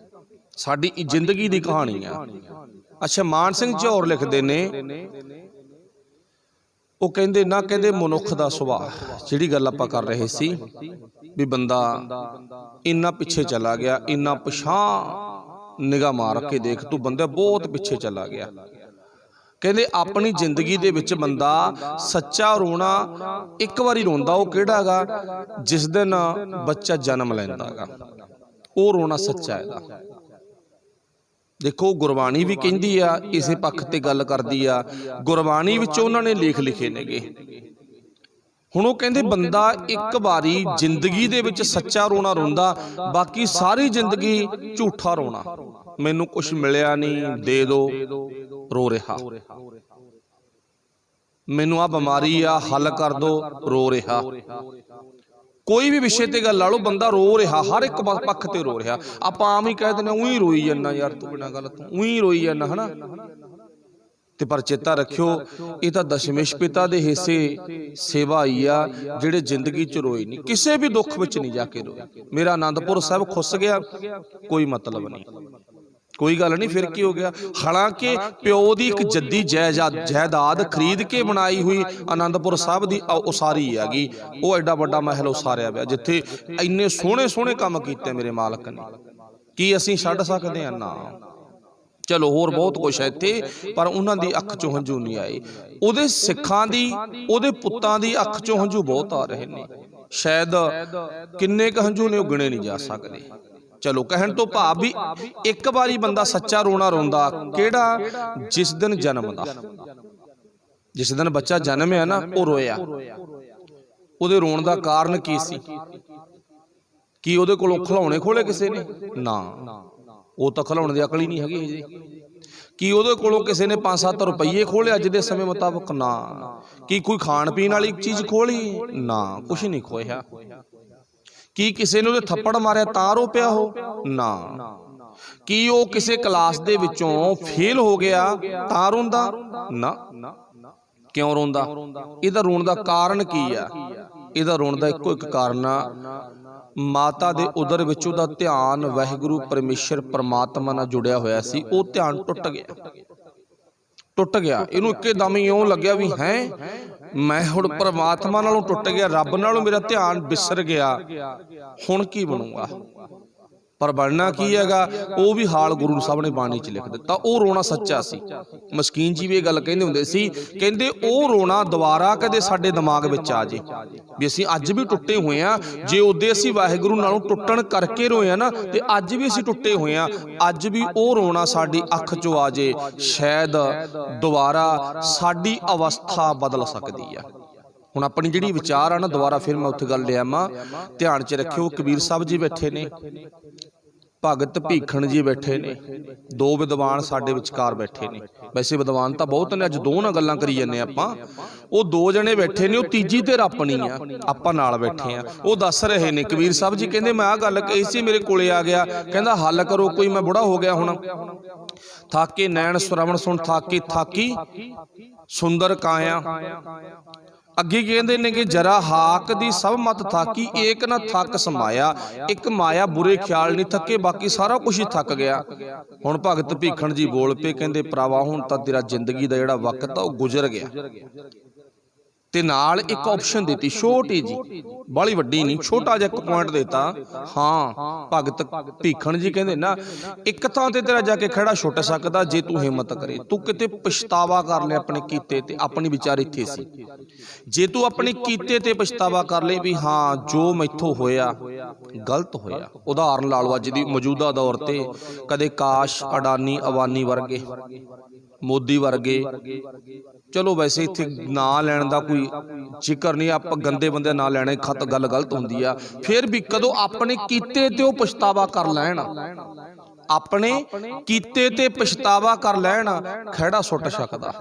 ਸਾਡੀ ਜ਼ਿੰਦਗੀ ਦੀ ਕਹਾਣੀ ਆ। ਅੱਛਾ, ਮਾਨ ਸਿੰਘ ਝੌਰ ਲਿਖਦੇ ਨੇ, ਉਹ ਕਹਿੰਦੇ ਨਾ, ਕਹਿੰਦੇ ਮਨੁੱਖ ਦਾ ਸੁਭਾਅ, ਜਿਹੜੀ ਗੱਲ ਆਪਾਂ ਕਰ ਰਹੇ ਸੀ ਵੀ ਬੰਦਾ ਇੰਨਾ ਪਿੱਛੇ ਚਲਾ ਗਿਆ, ਇੰਨਾ ਪਿਛਾਂਹ ਨਿਗਾਹ ਮਾਰ ਕੇ ਦੇਖ ਤੂੰ, ਬੰਦਾ ਬਹੁਤ ਪਿੱਛੇ ਚਲਾ ਗਿਆ। ਕਹਿੰਦੇ ਆਪਣੀ ਜ਼ਿੰਦਗੀ ਦੇ ਵਿੱਚ ਬੰਦਾ ਸੱਚਾ ਰੋਣਾ ਇੱਕ ਵਾਰੀ ਰੋਂਦਾ, ਉਹ ਕਿਹੜਾ ਗਾ, ਜਿਸ ਦਿਨ ਬੱਚਾ ਜਨਮ ਲੈਂਦਾ ਗਾ, ਉਹ ਰੋਣਾ ਸੱਚਾ ਇਹਦਾ। ਦੇਖੋ ਗੁਰਬਾਣੀ ਵੀ ਕਹਿੰਦੀ ਆ, ਇਸੇ ਪੱਖ ਤੇ ਗੱਲ ਕਰਦੀ ਆ, ਗੁਰਬਾਣੀ ਵਿੱਚ ਉਹਨਾਂ ਨੇ ਲੇਖ ਲਿਖੇ ਨੇਗੇ। ਹੁਣ ਉਹ ਕਹਿੰਦੇ ਬੰਦਾ ਇੱਕ ਵਾਰੀ ਜ਼ਿੰਦਗੀ ਦੇ ਵਿੱਚ ਸੱਚਾ ਰੋਣਾ ਰੋਂਦਾ, ਬਾਕੀ ਸਾਰੀ ਜ਼ਿੰਦਗੀ ਝੂਠਾ ਰੋਣਾ, ਮੈਨੂੰ ਕੁਛ ਮਿਲਿਆ ਨਹੀਂ ਦੇ ਦੋ, ਰੋ ਰਿਹਾ, ਮੈਨੂੰ ਆ ਬਿਮਾਰੀ ਆ ਹੱਲ ਕਰ ਦੋ, ਰੋ ਰਿਹਾ। ਕੋਈ ਵੀ ਵਿਸ਼ੇ ਤੇ ਗੱਲ ਲਾ ਲਓ, ਬੰਦਾ ਰੋ ਰਿਹਾ, ਹਰ ਇੱਕ ਪੱਖ ਤੇ ਰੋ ਰਿਹਾ। ਆਪਾਂ ਆਮ ਹੀ ਕਹਿ ਦਿੰਦੇ ਉਹੀ ਰੋਈ ਜਾਂਦਾ ਯਾਰ, ਤੂੰ ਬਿਨਾਂ ਗੱਲ ਤੋਂ ਉਹੀ ਰੋਈ ਜਾਂਦਾ, ਹਨਾ। ਤੇ ਪਰ ਚੇਤਾ ਰੱਖਿਓ, ਇਹ ਤਾਂ ਦਸ਼ਮੇਸ਼ ਪਿਤਾ ਦੇ ਹਿੱਸੇ ਸੇਵਾ ਆਈ ਆ, ਜਿਹੜੇ ਜ਼ਿੰਦਗੀ 'ਚ ਰੋਏ ਨਹੀਂ, ਕਿਸੇ ਵੀ ਦੁੱਖ ਵਿੱਚ ਨਹੀਂ ਜਾ ਕੇ ਰੋਏ। ਮੇਰਾ ਆਨੰਦਪੁਰ ਸਾਹਿਬ ਖੁੱਸ ਗਿਆ, ਕੋਈ ਮਤਲਬ ਨਹੀਂ, ਕੋਈ ਗੱਲ ਨਹੀਂ, ਫਿਰ ਕੀ ਹੋ ਗਿਆ। ਹਾਲਾਂਕਿ ਪਿਓ ਦੀ ਇੱਕ ਜੱਦੀ ਜਾਇਦਾਦ ਖਰੀਦ ਕੇ ਬਣਾਈ ਹੋਈ ਆਨੰਦਪੁਰ ਸਾਹਿਬ ਦੀ ਉਸਾਰੀ ਹੈਗੀ, ਉਹ ਐਡਾ ਵੱਡਾ ਮਹਿਲ ਉਸਾਰਿਆ ਪਿਆ, ਜਿੱਥੇ ਇੰਨੇ ਸੋਹਣੇ ਸੋਹਣੇ ਕੰਮ ਕੀਤੇ ਮੇਰੇ ਮਾਲਕ ਨੇ। ਕੀ ਅਸੀਂ ਛੱਡ ਸਕਦੇ ਹਾਂ? ਨਾ। ਚਲੋ ਹੋਰ ਬਹੁਤ ਕੁਛ ਹੈ ਇੱਥੇ, ਪਰ ਉਹਨਾਂ ਦੀ ਅੱਖ ਚੋਂ ਹੰਝੂ ਨਹੀਂ ਆਏ। ਉਹਦੇ ਸਿੱਖਾਂ ਦੀ, ਉਹਦੇ ਪੁੱਤਾਂ ਦੀ ਅੱਖ ਚੋਂ ਹੰਝੂ ਬਹੁਤ ਆ ਰਹੇ ਨੇ, ਸ਼ਾਇਦ ਕਿੰਨੇ ਕੁ ਹੰਝੂ ਨੇ ਉਹ ਗਿਣੇ ਨਹੀਂ ਜਾ ਸਕਦੇ। ਚਲੋ ਕਹਿਣ ਤੋਂ ਭਾਵ ਵੀ ਇੱਕ ਵਾਰੀ ਬੰਦਾ ਸੱਚਾ ਰੋਣਾ ਰੋਂਦਾ, ਕਿਹੜਾ, ਜਿਸ ਦਿਨ ਜਨਮ ਦਾ, ਜਿਸ ਦਿਨ ਬੱਚਾ ਜਨਮਿਆ ਨਾ, ਉਹ ਰੋਇਆ। ਉਹਦੇ ਰੋਣ ਦਾ ਕਾਰਨ ਕੀ ਸੀ? ਕੀ ਉਹਦੇ ਕੋਲੋਂ ਖਿਡੌਣੇ ਖੋਲੇ ਕਿਸੇ ਨੇ? ਨਾ, ਉਹ ਤਾਂ ਖਿਡੌਣੇ ਦੀ ਅਕਲ ਹੀ ਨਹੀਂ ਹੈਗੀ ਜੀ। ਕੀ ਉਹਦੇ ਕੋਲੋਂ ਕਿਸੇ ਨੇ 5-7 ਰੁਪਈਏ ਖੋਲੇ ਅੱਜ ਦੇ ਸਮੇਂ ਮੁਤਾਬਕ? ਨਾ। ਕੀ ਕੋਈ ਖਾਣ ਪੀਣ ਵਾਲੀ ਚੀਜ਼ ਖੋਲੀ? ਨਾ, ਕੁਛ ਨਹੀਂ ਖੋਇਆ। ਕੀ ਕਿਸੇ ਨੇ ਉਹਦੇ ਥੱਪੜ ਮਾਰਿਆ ਤਾਂ ਰੋ ਪਿਆ ਹੋ? ਨਾ। ਕੀ ਉਹ ਕਿਸੇ ਕਲਾਸ ਦੇ ਵਿੱਚੋਂ ਫੇਲ ਹੋ ਗਿਆ ਤਾਂ ਰੋਂਦਾ? ਨਾ। ਕਿਉਂ ਰੋਂਦਾ? ਇਹਦਾ ਰੋਣ ਦਾ ਕਾਰਨ ਕੀ ਆ? ਇਹਦਾ ਰੋਣ ਦਾ ਇੱਕੋ ਇੱਕ ਕਾਰਨ ਆ, ਮਾਤਾ ਦੇ ਉਦਰ ਵਿੱਚ ਉਹਦਾ ਧਿਆਨ ਵਾਹਿਗੁਰੂ ਪਰਮੇਸ਼ਰ ਪਰਮਾਤਮਾ ਨਾਲ ਜੁੜਿਆ ਹੋਇਆ ਸੀ, ਉਹ ਧਿਆਨ ਟੁੱਟ ਗਿਆ। ਇਹਨੂੰ ਇੱਕਦਮ ਹੀ ਇਉਂ ਲੱਗਿਆ ਵੀ ਹੈ ਮੈਂ ਹੁਣ ਪਰਮਾਤਮਾ ਨਾਲੋਂ ਟੁੱਟ ਗਿਆ, ਰੱਬ ਨਾਲੋਂ ਮੇਰਾ ਧਿਆਨ ਵਿਸਰ ਗਿਆ, ਹੁਣ ਕੀ ਬਣੂਗਾ? ਪਰ ਬਣਨਾ ਕੀ ਹੈਗਾ, ਉਹ ਵੀ ਹਾਲ ਗੁਰੂ ਸਾਹਿਬ ਨੇ ਬਾਣੀ 'ਚ ਲਿਖ ਦਿੱਤਾ। ਉਹ ਰੋਣਾ ਸੱਚਾ ਸੀ। ਮਸਕੀਨ ਜੀ ਵੀ ਇਹ ਗੱਲ ਕਹਿੰਦੇ ਹੁੰਦੇ ਸੀ, ਕਹਿੰਦੇ ਉਹ ਰੋਣਾ ਦੁਬਾਰਾ ਕਦੇ ਸਾਡੇ ਦਿਮਾਗ ਵਿੱਚ ਆ ਜੇ ਵੀ ਅਸੀਂ ਅੱਜ ਵੀ ਟੁੱਟੇ ਹੋਏ ਆ, ਜੇ ਉਹਦੇ ਅਸੀਂ ਵਾਹਿਗੁਰੂ ਨਾਲੋਂ ਟੁੱਟਣ ਕਰਕੇ ਰੋਏ ਆ ਨਾ, ਤੇ ਅੱਜ ਵੀ ਅਸੀਂ ਟੁੱਟੇ ਹੋਏ ਆ, ਅੱਜ ਵੀ ਉਹ ਰੋਣਾ ਸਾਡੀ ਅੱਖ 'ਚੋਂ ਆ ਜੇ, ਸ਼ਾਇਦ ਦੁਬਾਰਾ ਸਾਡੀ ਅਵਸਥਾ ਬਦਲ ਸਕਦੀ ਆ। ਹੁਣ ਆਪਣੀ ਜਿਹੜੀ ਵਿਚਾਰ ਆ ਨਾ, ਦੁਬਾਰਾ ਫਿਰ ਮੈਂ ਉੱਥੇ ਗੱਲ ਲਿਆਵਾਂ, ਧਿਆਨ 'ਚ ਰੱਖਿਓ। ਕਬੀਰ ਸਾਹਿਬ ਜੀ ਬੈਠੇ ਨੇ, ਭਗਤ ਭੀਖਣ ਜੀ ਬੈਠੇ ਨੇ, ਦੋ ਵਿਦਵਾਨ ਸਾਡੇ ਵਿਚਕਾਰ ਬੈਠੇ ਨੇ। ਵੈਸੇ ਵਿਦਵਾਨ ਤਾਂ ਬਹੁਤ ਨੇ, ਅੱਜ ਦੋ ਨਾਲ ਗੱਲਾਂ ਕਰੀ ਜਾਂਦੇ ਆਪਾਂ। ਉਹ ਦੋ ਜਣੇ ਬੈਠੇ ਨੇ, ਉਹ ਤੀਜੀ ਧਿਰ ਆਪਣੀ ਆ, ਆਪਾਂ ਨਾਲ ਬੈਠੇ ਆ। ਉਹ ਦੱਸ ਰਹੇ ਨੇ, ਕਬੀਰ ਸਾਹਿਬ ਜੀ ਕਹਿੰਦੇ ਮੈਂ ਆਹ ਗੱਲ ਕਹੀ ਸੀ, ਮੇਰੇ ਕੋਲੇ ਆ ਗਿਆ, ਕਹਿੰਦਾ ਹੱਲ ਕਰੋ ਕੋਈ, ਮੈਂ ਬੁੜਾ ਹੋ ਗਿਆ ਹੁਣ। ਥਾਕੇ ਨੈਣ ਸ਼ਰਵਣ ਸੁਣ, ਥਾਕੀ ਸੁੰਦਰ ਕਾਇਆ। ਅੱਗੇ ਕਹਿੰਦੇ ਨੇ ਕਿ ਜਰਾ ਹਾਕ ਦੀ ਸਭ ਮਤ ਥਾਕੀ, ਏਕ ਨਾ ਥੱਕ ਸਮਾਇਆ। ਇੱਕ ਮਾਇਆ ਬੁਰੇ ਖਿਆਲ ਨਹੀਂ ਥੱਕੇ, ਬਾਕੀ ਸਾਰਾ ਕੁਝ ਹੀ ਥੱਕ ਗਿਆ। ਹੁਣ ਭਗਤ ਭੀਖਣ ਜੀ ਬੋਲ ਪਏ, ਕਹਿੰਦੇ ਭਰਾਵਾ ਹੁਣ ਤਾਂ ਤੇਰਾ ਜ਼ਿੰਦਗੀ ਦਾ ਜਿਹੜਾ ਵਕਤ ਆ ਉਹ ਗੁਜ਼ਰ ਗਿਆ। ਤੇ ਨਾਲ ਇੱਕ ਆਪਸ਼ਨ ਦਿੱਤੀ ਛੋਟੀ ਜੀ, ਬਾਲੀ ਵੱਡੀ ਨਹੀਂ, ਛੋਟਾ ਜਿਹਾ ਇੱਕ ਪੁਆਇੰਟ ਦਿੱਤਾ। ਹਾਂ ਭਗਤ ਭੀਖਣ ਜੀ ਕਹਿੰਦੇ ਨਾ, ਇੱਕ ਥਾਂ ਤੇ ਤੇਰਾ ਜਾ ਕੇ ਖੜਾ ਛੁੱਟ ਸਕਦਾ ਜੇ ਤੂੰ ਹਿੰਮਤ ਕਰੇ। ਤੂੰ ਕਿਤੇ ਪਛਤਾਵਾ ਕਰ ਲੈ ਆਪਣੇ ਕੀਤੇ ਤੇ, ਆਪਣੀ ਵਿਚਾਰ ਇੱਥੇ ਸੀ, ਜੇ ਤੂੰ ਆਪਣੇ ਕੀਤੇ ਤੇ ਪਛਤਾਵਾ ਕਰ ਲੈ ਵੀ ਹਾਂ ਜੋ ਮੈਥੋਂ ਹੋਇਆ ਗਲਤ ਹੋਇਆ। ਉਦਾਹਰਨ ਲਾ ਲਓ ਅੱਜ ਦੀ ਮੌਜੂਦਾ ਦੌਰ ਤੇ, ਕਦੇ ਕਾਸ਼, ਅਡਾਨੀ, ਅਵਾਨੀ ਵਰਗੇ, ਮੋਦੀ ਵਰਗੇ, ਚਲੋ ਵੈਸੇ ਇੱਥੇ ਨਾਂ ਲੈਣ ਦਾ ਕੋਈ ਜ਼ਿਕਰ ਨਹੀਂ, ਆਪਾਂ ਗੰਦੇ ਬੰਦੇ ਨਾਂ ਲੈਣੇ ਖਤ ਗੱਲ ਗਲਤ ਹੁੰਦੀ ਆ। ਫਿਰ ਵੀ ਕਦੋਂ ਆਪਣੇ ਕੀਤੇ ਤੇ ਉਹ ਪਛਤਾਵਾ ਕਰ ਲੈਣ, ਆਪਣੇ ਕੀਤੇ ਤੇ ਪਛਤਾਵਾ ਕਰ ਲੈਣ, ਖਹਿੜਾ ਸੁੱਟ ਸਕਦਾ।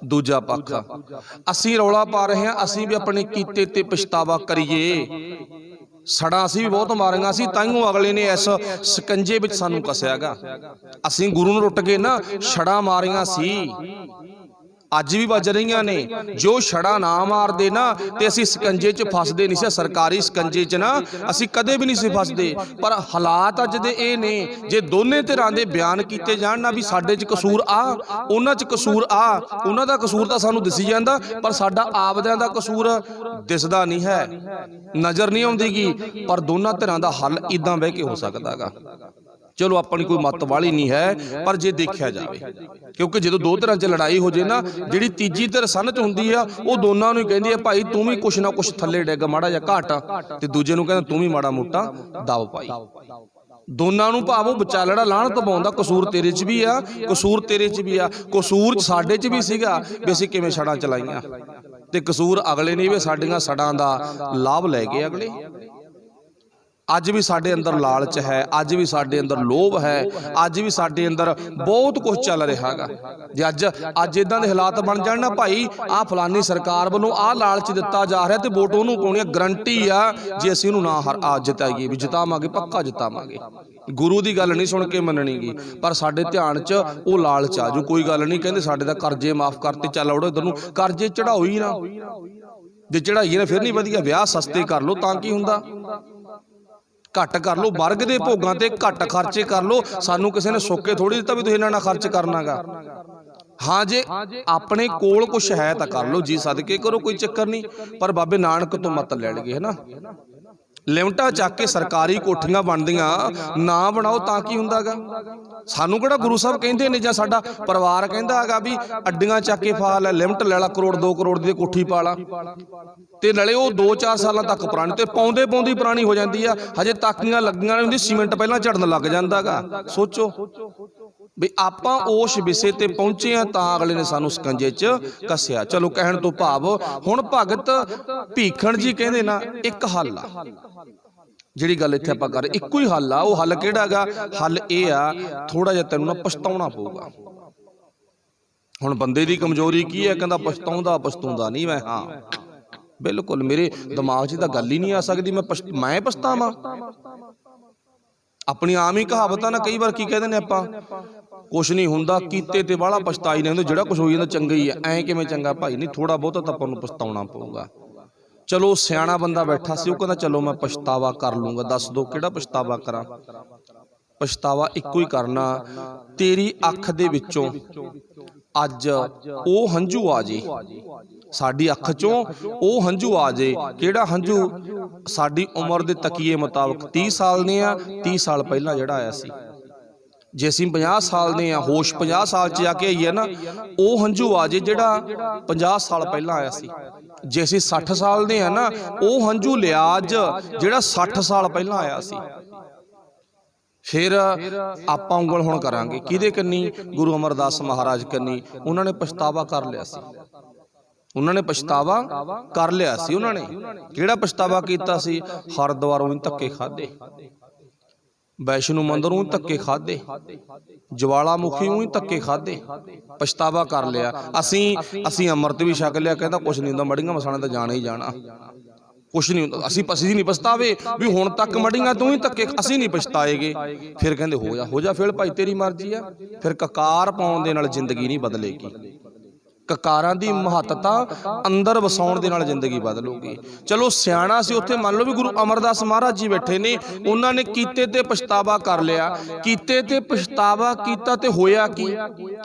ਦੂਜਾ ਪੱਖ, ਅਸੀਂ ਰੌਲਾ ਪਾ ਰਹੇ ਹਾਂ ਅਸੀਂ ਵੀ ਆਪਣੇ ਕੀਤੇ ਤੇ ਪਛਤਾਵਾ ਕਰੀਏ, ਸੜਾ ਅਸੀਂ ਵੀ ਬਹੁਤ ਮਾਰੀਆਂ ਸੀ, ਤਾਈਓ ਅਗਲੇ ਨੇ ਇਸ ਸਕੰਜੇ ਵਿੱਚ ਸਾਨੂੰ ਕੱਸਿਆਗਾ। ਅਸੀਂ ਗੁਰੂ ਨੂੰ ਲੁੱਟ ਕੇ ਨਾ ਛੜਾ ਮਾਰੀਆਂ ਸੀ, ਅੱਜ ਵੀ ਵੱਜ ਰਹੀਆਂ ਨੇ। ਜੋ ਛੜਾ ਨਾ ਮਾਰਦੇ ਨਾ ਤੇ ਅਸੀਂ ਸਕੰਜੇ 'ਚ ਫਸਦੇ ਨਹੀਂ ਸੀ, ਸਰਕਾਰੀ ਸਕੰਜੇ 'ਚ ਨਾ ਅਸੀਂ ਕਦੇ ਵੀ ਨਹੀਂ ਸੀ ਫਸਦੇ। ਪਰ ਹਾਲਾਤ ਅੱਜ ਦੇ ਇਹ ਨੇ, ਜੇ ਦੋਨੇ ਧਿਰਾਂ ਦੇ ਬਿਆਨ ਕੀਤੇ ਜਾਣ ਨਾ ਵੀ ਸਾਡੇ 'ਚ ਕਸੂਰ ਆ, ਉਹਨਾਂ 'ਚ ਕਸੂਰ ਆ, ਉਹਨਾਂ ਦਾ ਕਸੂਰ ਤਾਂ ਸਾਨੂੰ ਦਿਸੀ ਜਾਂਦਾ ਪਰ ਸਾਡਾ ਆਪਦਿਆਂ ਦਾ ਕਸੂਰ ਦਿਸਦਾ ਨਹੀਂ ਹੈ, ਨਜ਼ਰ ਨਹੀਂ ਆਉਂਦੀਗੀ। ਪਰ ਦੋਨਾਂ ਧਿਰਾਂ ਦਾ ਹੱਲ ਇਦਾਂ ਬਹਿ ਕੇ ਹੋ ਸਕਦਾ ਗਾ। ਚਲੋ ਆਪਣੀ ਕੋਈ ਮੱਤ ਵਾਲੀ ਨਹੀਂ ਹੈ, ਪਰ ਜੇ ਦੇਖਿਆ ਜਾਵੇ, ਕਿਉਂਕਿ ਜਦੋਂ ਦੋ ਧਿਰਾਂ 'ਚ ਲੜਾਈ ਹੋ ਜੇ ਨਾ, ਜਿਹੜੀ ਤੀਜੀ ਧਿਰ ਸੰਨ 'ਚ ਹੁੰਦੀ ਆ ਉਹ ਦੋਨਾਂ ਨੂੰ ਹੀ ਕਹਿੰਦੀ ਆ ਭਾਈ ਤੂੰ ਵੀ ਕੁਛ ਨਾ ਕੁਛ ਥੱਲੇ ਡਿੱਗ, ਮਾੜਾ ਜਿਹਾ ਘਾਟ, ਤੇ ਦੂਜੇ ਨੂੰ ਕਹਿੰਦਾ ਤੂੰ ਵੀ ਮਾੜਾ ਮੋਟਾ ਦਬ ਪਾਈ। ਦੋਨਾਂ ਨੂੰ ਭਾਵ ਵਿਚਾਲੜਾ ਲਾਹਣਤ ਪਾਉਂਦਾ, ਕਸੂਰ ਤੇਰੇ 'ਚ ਵੀ ਆ, ਕਸੂਰ ਤੇਰੇ 'ਚ ਵੀ ਆ, ਕਸੂਰ ਸਾਡੇ 'ਚ ਵੀ ਸੀਗਾ ਵੀ ਅਸੀਂ ਕਿਵੇਂ ਛੜਾਂ ਚਲਾਈਆਂ, ਤੇ ਕਸੂਰ ਅਗਲੇ ਨੇ ਵੀ ਸਾਡੀਆਂ ਛੜਾਂ ਦਾ ਲਾਭ ਲੈ ਗਏ ਅਗਲੇ। ਅੱਜ ਵੀ ਸਾਡੇ ਅੰਦਰ ਲਾਲਚ ਹੈ, ਅੱਜ ਵੀ ਸਾਡੇ ਅੰਦਰ ਲੋਭ ਹੈ, ਅੱਜ ਵੀ ਸਾਡੇ ਅੰਦਰ ਬਹੁਤ ਕੁਝ ਚੱਲ ਰਿਹਾ ਹੈਗਾ। ਜੇ ਅੱਜ ਇਦਾਂ ਦੇ ਹਾਲਾਤ ਬਣ ਜਾਣ ਨਾ ਭਾਈ, ਆਹ ਫਲਾਨੀ ਸਰਕਾਰ ਵੱਲੋਂ ਆਹ ਲਾਲਚ ਦਿੱਤਾ ਜਾ ਰਿਹਾ ਤੇ ਵੋਟ ਉਹਨੂੰ ਪਾਉਣੀ ਆ, ਗਰੰਟੀ ਆ ਜੇ ਅਸੀਂ ਉਹਨੂੰ ਨਾ ਜਿਤਾਈਏ ਵੀ ਜਿਤਾਵਾਂਗੇ, ਪੱਕਾ ਜਿਤਾਵਾਂਗੇ। ਗੁਰੂ ਦੀ ਗੱਲ ਨਹੀਂ ਸੁਣ ਕੇ ਮੰਨਣੀਗੀ, ਪਰ ਸਾਡੇ ਧਿਆਨ 'ਚ ਉਹ ਲਾਲਚ ਆ ਜੂ। ਕੋਈ ਗੱਲ ਨਹੀਂ, ਕਹਿੰਦੇ ਸਾਡੇ ਤਾਂ ਕਰਜ਼ੇ ਮਾਫ ਕਰਤੇ, ਚੱਲ ਆਉੜੋ ਇੱਧਰ ਨੂੰ, ਕਰਜ਼ੇ ਚੜਾਓ ਹੀ ਨਾ, ਜੇ ਚੜਾਈਏ ਨਾ ਫਿਰ ਨਹੀਂ ਵਧੀਆ। ਵਿਆਹ ਸਸਤੇ ਕਰ ਲਓ ਤਾਂ ਕੀ ਹੁੰਦਾ, ਘੱਟ ਕਰ ਲਓ, ਵਰਗ ਦੇ ਭੋਗਾਂ ਤੇ ਘੱਟ ਖਰਚੇ ਕਰ ਲਓ। ਸਾਨੂੰ ਕਿਸੇ ਨੇ ਸੋਕੇ ਥੋੜੀ ਦਿੱਤਾ ਵੀ ਤੁਸੀਂ ਇਹਨਾਂ ਨਾਲ ਖਰਚ ਕਰਨਾਗਾ। ਹਾਂ ਜੇ ਆਪਣੇ ਕੋਲ ਕੁਛ ਹੈ ਤਾਂ ਕਰ ਲਓ ਜੀ, ਸਦਕੇ ਕਰੋ, ਕੋਈ ਚੱਕਰ ਨਹੀਂ। ਪਰ ਬਾਬੇ ਨਾਨਕ ਤੋਂ ਮਤ ਲੈ ਲਈਏ, ਹੈ ਨਾ, ਲਿਮਟਾਂ ਚੱਕ ਕੇ ਸਰਕਾਰੀ ਕੋਠੀਆਂ ਬਣਦੀਆਂ ਨਾ ਬਣਾਓ ਤਾਂ ਕੀ ਹੁੰਦਾਗਾ। ਸਾਨੂੰ ਕਿਹੜਾ ਗੁਰੂ ਸਾਹਿਬ ਕਹਿੰਦੇ ਨੇ ਜਾਂ ਸਾਡਾ ਪਰਿਵਾਰ ਕਹਿੰਦਾ ਹੈਗਾ ਵੀ ਅੱਡੀਆਂ ਚੱਕ ਕੇ ਫਾ ਲੈ, ਲਿਮਟ ਲੈ ਲਾ, ਕਰੋੜ 2 ਕਰੋੜ ਦੀ ਕੋਠੀ ਪਾ ਲਾ, ਤੇ ਨਾਲੇ ਉਹ 2-4 ਸਾਲਾਂ ਤੱਕ ਪੁਰਾਣੀ, ਤੇ ਪਾਉਂਦੇ ਪਾਉਂਦੀ ਪੁਰਾਣੀ ਹੋ ਜਾਂਦੀ ਆ, ਹਜੇ ਤਾਕੀਆਂ ਲੱਗੀਆਂ ਨਹੀਂ ਹੁੰਦੀ, ਸੀਮੈਂਟ ਪਹਿਲਾਂ ਝੜਨ ਲੱਗ ਜਾਂਦਾਗਾ। ਸੋਚੋ ਵੀ ਆਪਾਂ ਉਸ ਵਿਸ਼ੇ ਤੇ ਪਹੁੰਚੇ ਆ ਤਾਂ ਅਗਲੇ ਨੇ ਸਾਨੂੰ ਸਕੰਜੇ 'ਚ ਕੱਸਿਆ। ਚਲੋ ਕਹਿਣ ਤੋਂ ਭਾਵ ਹੁਣ ਭਗਤ ਭੀਖਣ ਜੀ ਕਹਿੰਦੇ ਨਾ ਇੱਕ ਹੱਲ ਆ, ਜਿਹੜੀ ਗੱਲ ਇੱਥੇ ਆਪਾਂ ਕਰ ਰਹੇ ਇੱਕੋ ਹੀ ਹੱਲ ਆ। ਉਹ ਹੱਲ ਕਿਹੜਾ ਗਾ? ਹੱਲ ਇਹ ਆ, ਥੋੜਾ ਜਿਹਾ ਤੈਨੂੰ ਨਾ ਪਛਤਾਉਣਾ ਪਊਗਾ। ਹੁਣ ਬੰਦੇ ਦੀ ਕਮਜ਼ੋਰੀ ਕੀ ਹੈ? ਕਹਿੰਦਾ ਪਛਤਾਉਂਦਾ ਨਹੀਂ ਮੈਂ। ਹਾਂ ਬਿਲਕੁਲ, ਮੇਰੇ ਦਿਮਾਗ 'ਚ ਤਾਂ ਗੱਲ ਹੀ ਨਹੀਂ ਆ ਸਕਦੀ ਮੈਂ ਪਛਤਾਵਾਂ। ਆਪਣੀ ਆਮ ਹੀ ਕਹਾਵਤਾਂ ਨਾ ਕਈ ਵਾਰ ਕੀ ਕਹਿੰਦੇ ਨੇ ਆਪਾਂ, ਕੁਛ ਨਹੀਂ ਹੁੰਦਾ ਕੀਤੇ ਤੇ ਬਾਹਲਾ ਪਛਤਾਈ ਨਹੀਂ ਹੁੰਦਾ, ਜਿਹੜਾ ਕੁਛ ਹੋਈ ਜਾਂਦਾ ਚੰਗਾ ਹੀ ਆ। ਐਂ ਕਿਵੇਂ ਚੰਗਾ ਭਾਈ? ਨਹੀਂ, ਥੋੜਾ ਬਹੁਤਾ ਤਾਂ ਆਪਾਂ ਨੂੰ ਪਛਤਾਉਣਾ ਪਊਗਾ। ਚਲੋ ਸਿਆਣਾ ਬੰਦਾ ਬੈਠਾ ਸੀ, ਉਹ ਕਹਿੰਦਾ ਚਲੋ ਮੈਂ ਪਛਤਾਵਾ ਕਰ ਲੂੰਗਾ। ਦੱਸ ਦੋ ਕਿਹੜਾ ਪਛਤਾਵਾ ਕਰਾਂ? ਪਛਤਾਵਾ ਇੱਕੋ ਹੀ ਕਰਨਾ, ਤੇਰੀ ਅੱਖ ਦੇ ਵਿੱਚੋਂ ਅੱਜ ਉਹ ਹੰਝੂ ਆ ਜੇ, ਸਾਡੀ ਅੱਖ ਚੋਂ ਉਹ ਹੰਝੂ ਆ ਜੇ। ਕਿਹੜਾ ਹੰਝੂ? ਸਾਡੀ ਉਮਰ ਦੇ ਤਕੀਏ ਮੁਤਾਬਕ 30 ਸਾਲ ਨੇ ਆ, 30 ਸਾਲ ਪਹਿਲਾਂ ਜਿਹੜਾ ਆਇਆ ਸੀ। ਜੇ ਅਸੀਂ 50 ਸਾਲ ਦੇ ਆ, ਹੋਸ਼ 50 ਸਾਲ 'ਚ ਜਾ ਕੇ ਆਈਏ ਨਾ, ਉਹ ਹੰਝੂ ਆ ਜੇ ਜਿਹੜਾ 50 ਸਾਲ ਪਹਿਲਾਂ ਆਇਆ ਸੀ। ਜੇ ਅਸੀਂ 60 ਸਾਲ ਦੇ ਆ ਨਾ, ਉਹ ਹੰਝੂ ਲਿਆ ਅੱਜ ਜਿਹੜਾ 60 ਸਾਲ ਪਹਿਲਾਂ ਆਇਆ ਸੀ। ਫਿਰ ਆਪਾਂ ਉਂਗਲ ਹੁਣ ਕਰਾਂਗੇ ਕਿਹਦੇ ਕੰਨੀ? ਗੁਰੂ ਅਮਰਦਾਸ ਮਹਾਰਾਜ ਕੰਨੀ। ਉਹਨਾਂ ਨੇ ਪਛਤਾਵਾ ਕਰ ਲਿਆ ਸੀ, ਉਹਨਾਂ ਨੇ ਪਛਤਾਵਾ ਕਰ ਲਿਆ ਸੀ। ਉਹਨਾਂ ਨੇ ਕਿਹੜਾ ਪਛਤਾਵਾ ਕੀਤਾ ਸੀ? ਹਰਿਦੁਆਰੋਂ ਹੀ ਧੱਕੇ ਖਾਦੇ, ਵੈਸ਼ਨੂ ਮੰਦਿਰੋਂ ਹੀ ਧੱਕੇ ਖਾਦੇ, ਜਵਾਲਾਮੁਖੀ ਹੀ ਧੱਕੇ ਖਾਦੇ, ਪਛਤਾਵਾ ਕਰ ਲਿਆ। ਅਸੀਂ ਅੰਮ੍ਰਿਤ ਵੀ ਛਕ ਲਿਆ, ਕਹਿੰਦਾ ਕੁਛ ਨਹੀਂ ਹੁੰਦਾ, ਮੜੀਆਂ ਮਸਾਣਾ ਤਾਂ ਜਾਣਾ ਹੀ ਜਾਣਾ, ਕੁਛ ਨਹੀਂ ਹੁੰਦਾ। ਅਸੀਂ ਨਹੀਂ ਪਛਤਾਵੇ ਵੀ ਹੁਣ ਤੱਕ ਮੜੀਆਂ ਤੂੰ ਹੀ ਧੱਕੇ, ਅਸੀਂ ਨਹੀਂ ਪਛਤਾਏਗੇ। ਫਿਰ ਕਹਿੰਦੇ ਹੋ ਜਾ ਫਿਰ ਭਾਈ ਤੇਰੀ ਮਰਜ਼ੀ ਆ। ਫਿਰ ਕਕਾਰ ਪਾਉਣ ਦੇ ਨਾਲ ਜ਼ਿੰਦਗੀ ਨਹੀਂ ਬਦਲੇਗੀ। ਕਕਾਰਾਂ ਦੀ ਮਹੱਤਤਾ ਅੰਦਰ ਵਸਾਉਣ ਦੇ ਨਾਲ ਜ਼ਿੰਦਗੀ ਬਦਲੂਗੀ। ਚਲੋ ਸਿਆਣਾ ਸੀ ਉੱਥੇ, ਮੰਨ ਲਓ ਵੀ ਗੁਰੂ ਅਮਰਦਾਸ ਮਹਾਰਾਜ ਜੀ ਬੈਠੇ ਨੇ, ਉਹਨਾਂ ਨੇ ਕੀਤੇ ਤੇ ਪਛਤਾਵਾ ਕਰ ਲਿਆ। ਕੀਤੇ ਤੇ ਪਛਤਾਵਾ ਕੀਤਾ ਤੇ ਹੋਇਆ ਕੀ?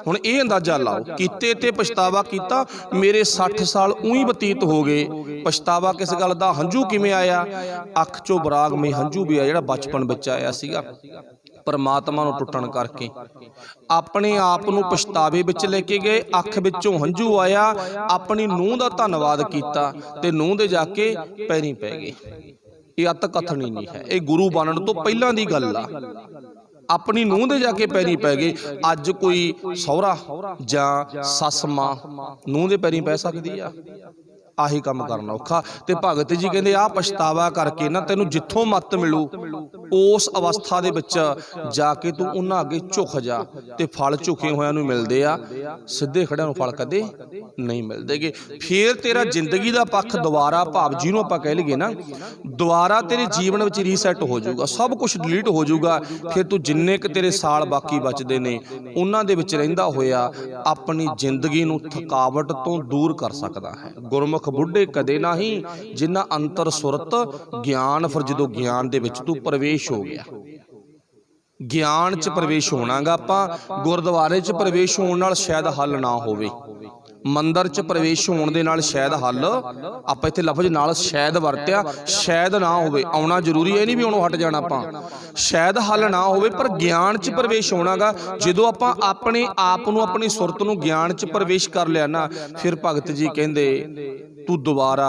ਹੁਣ ਇਹ ਅੰਦਾਜ਼ਾ ਲਾਓ, ਕੀਤੇ ਤੇ ਪਛਤਾਵਾ ਕੀਤਾ, ਮੇਰੇ 60 ਸਾਲ ਉਹੀ ਬਤੀਤ ਹੋ ਗਏ। ਪਛਤਾਵਾ ਕਿਸ ਗੱਲ ਦਾ? ਹੰਝੂ ਕਿਵੇਂ ਆਇਆ? ਅੱਖ ਚੋਂ ਬਰਾਗਮਈ ਹੰਝੂ ਵੀ ਆ ਜਿਹੜਾ ਬਚਪਨ ਵਿੱਚ ਆਇਆ ਸੀਗਾ परमात्मा नूं टुटण करके। अपने आप नूं पछतावे विच लेके गए, अख विचों हंझू आया, अपनी नूंह दा धन्नवाद कीता ते नूंह दे जाके पैरीं पै गए। ये अत कथनी नहीं है, ये गुरु बनण तो पहलां दी गल आ। अपनी नूंह दे जाके पैरीं पै गए। अज कोई सहुरा जां सस मां नूंह दे पैरीं पै सकदी आ? आही काम करना औखा। ते भगत जी कहते आ पछतावा करके ना तैनूं जिथों मत मिलू उस अवस्था दे विच जाके तू उन्हां अगे झुक जा, ते फल झुके होयां नूं मिलदे आ, सिद्धे खड़ियां नूं फल कदे नहीं मिलदेगे। फिर तेरा जिंदगी दा पक्ष दोबारा, भाव जिहनूं आपां कह लईए ना, दोबारा तेरे जीवन विच रीसैट हो जाऊगा, सब कुछ डिलीट हो जाऊगा। फिर तू जिन्ने क तेरे साल बाकी बचदे ने उन्हां दे विच रहिंदा होया अपनी जिंदगी नूं थकावट तो दूर कर सकदा है। गुरमुख बुढ़े कदे नहीं जिन्ना अंतर सुरत ज्ञान। फिर जो ज्ञान दे विच तू प्रवेश हो गया, ज्ञान च प्रवेश होणागा। आपां गुरद्वारे च प्रवेश होण नाल शायद हल ना होवे, मंदिर च प्रवेश होण दे नाल शायद हल, आपां इत्थे लफ्ज़ नाल शायद वरत्या, शायद ना होवे। आउणा जरूरी है नहीं भी हुण हट जाना आपां, शायद हल ना होवे, पर ज्ञान च प्रवेश होणागा। जदों आपां अपने आप नूं, अपनी सुरत नूं ज्ञान च प्रवेश कर लिया ना, फिर भगत जी कहंदे तू दोबारा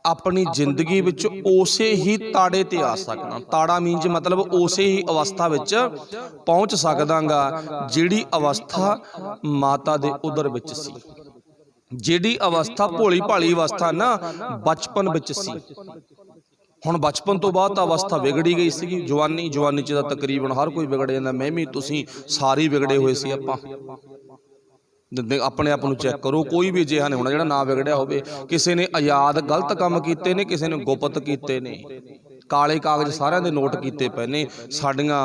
अपनी जिंदगी विच उसे ही ताड़े ते आ सकदा। ताड़ा मीनज मतलब उसे ही अवस्था विच पहुंच सकदागा जिहड़ी अवस्था माता दे उदर विच सी, जिहड़ी अवस्था भोली भाली अवस्था ना बचपन विच सी। हुण बचपन तो बाद अवस्था बिगड़ी गई सी। जवानी, जवानी च तां तकरीबन हर कोई बिगड़ जांदा, मैं भी तुसीं सारे बिगड़े हुए सी। आपां अपने आप नूं चैक करो, कोई भी अजिहा नहीं होना जिहड़ा ना बिगड़िया होवे। किसी ने आजाद गलत काम कीते ने, किसी ने गुप्त कीते ने, काले कागज सारिਆਂ ਦੇ नोट कीते पए ने साडियां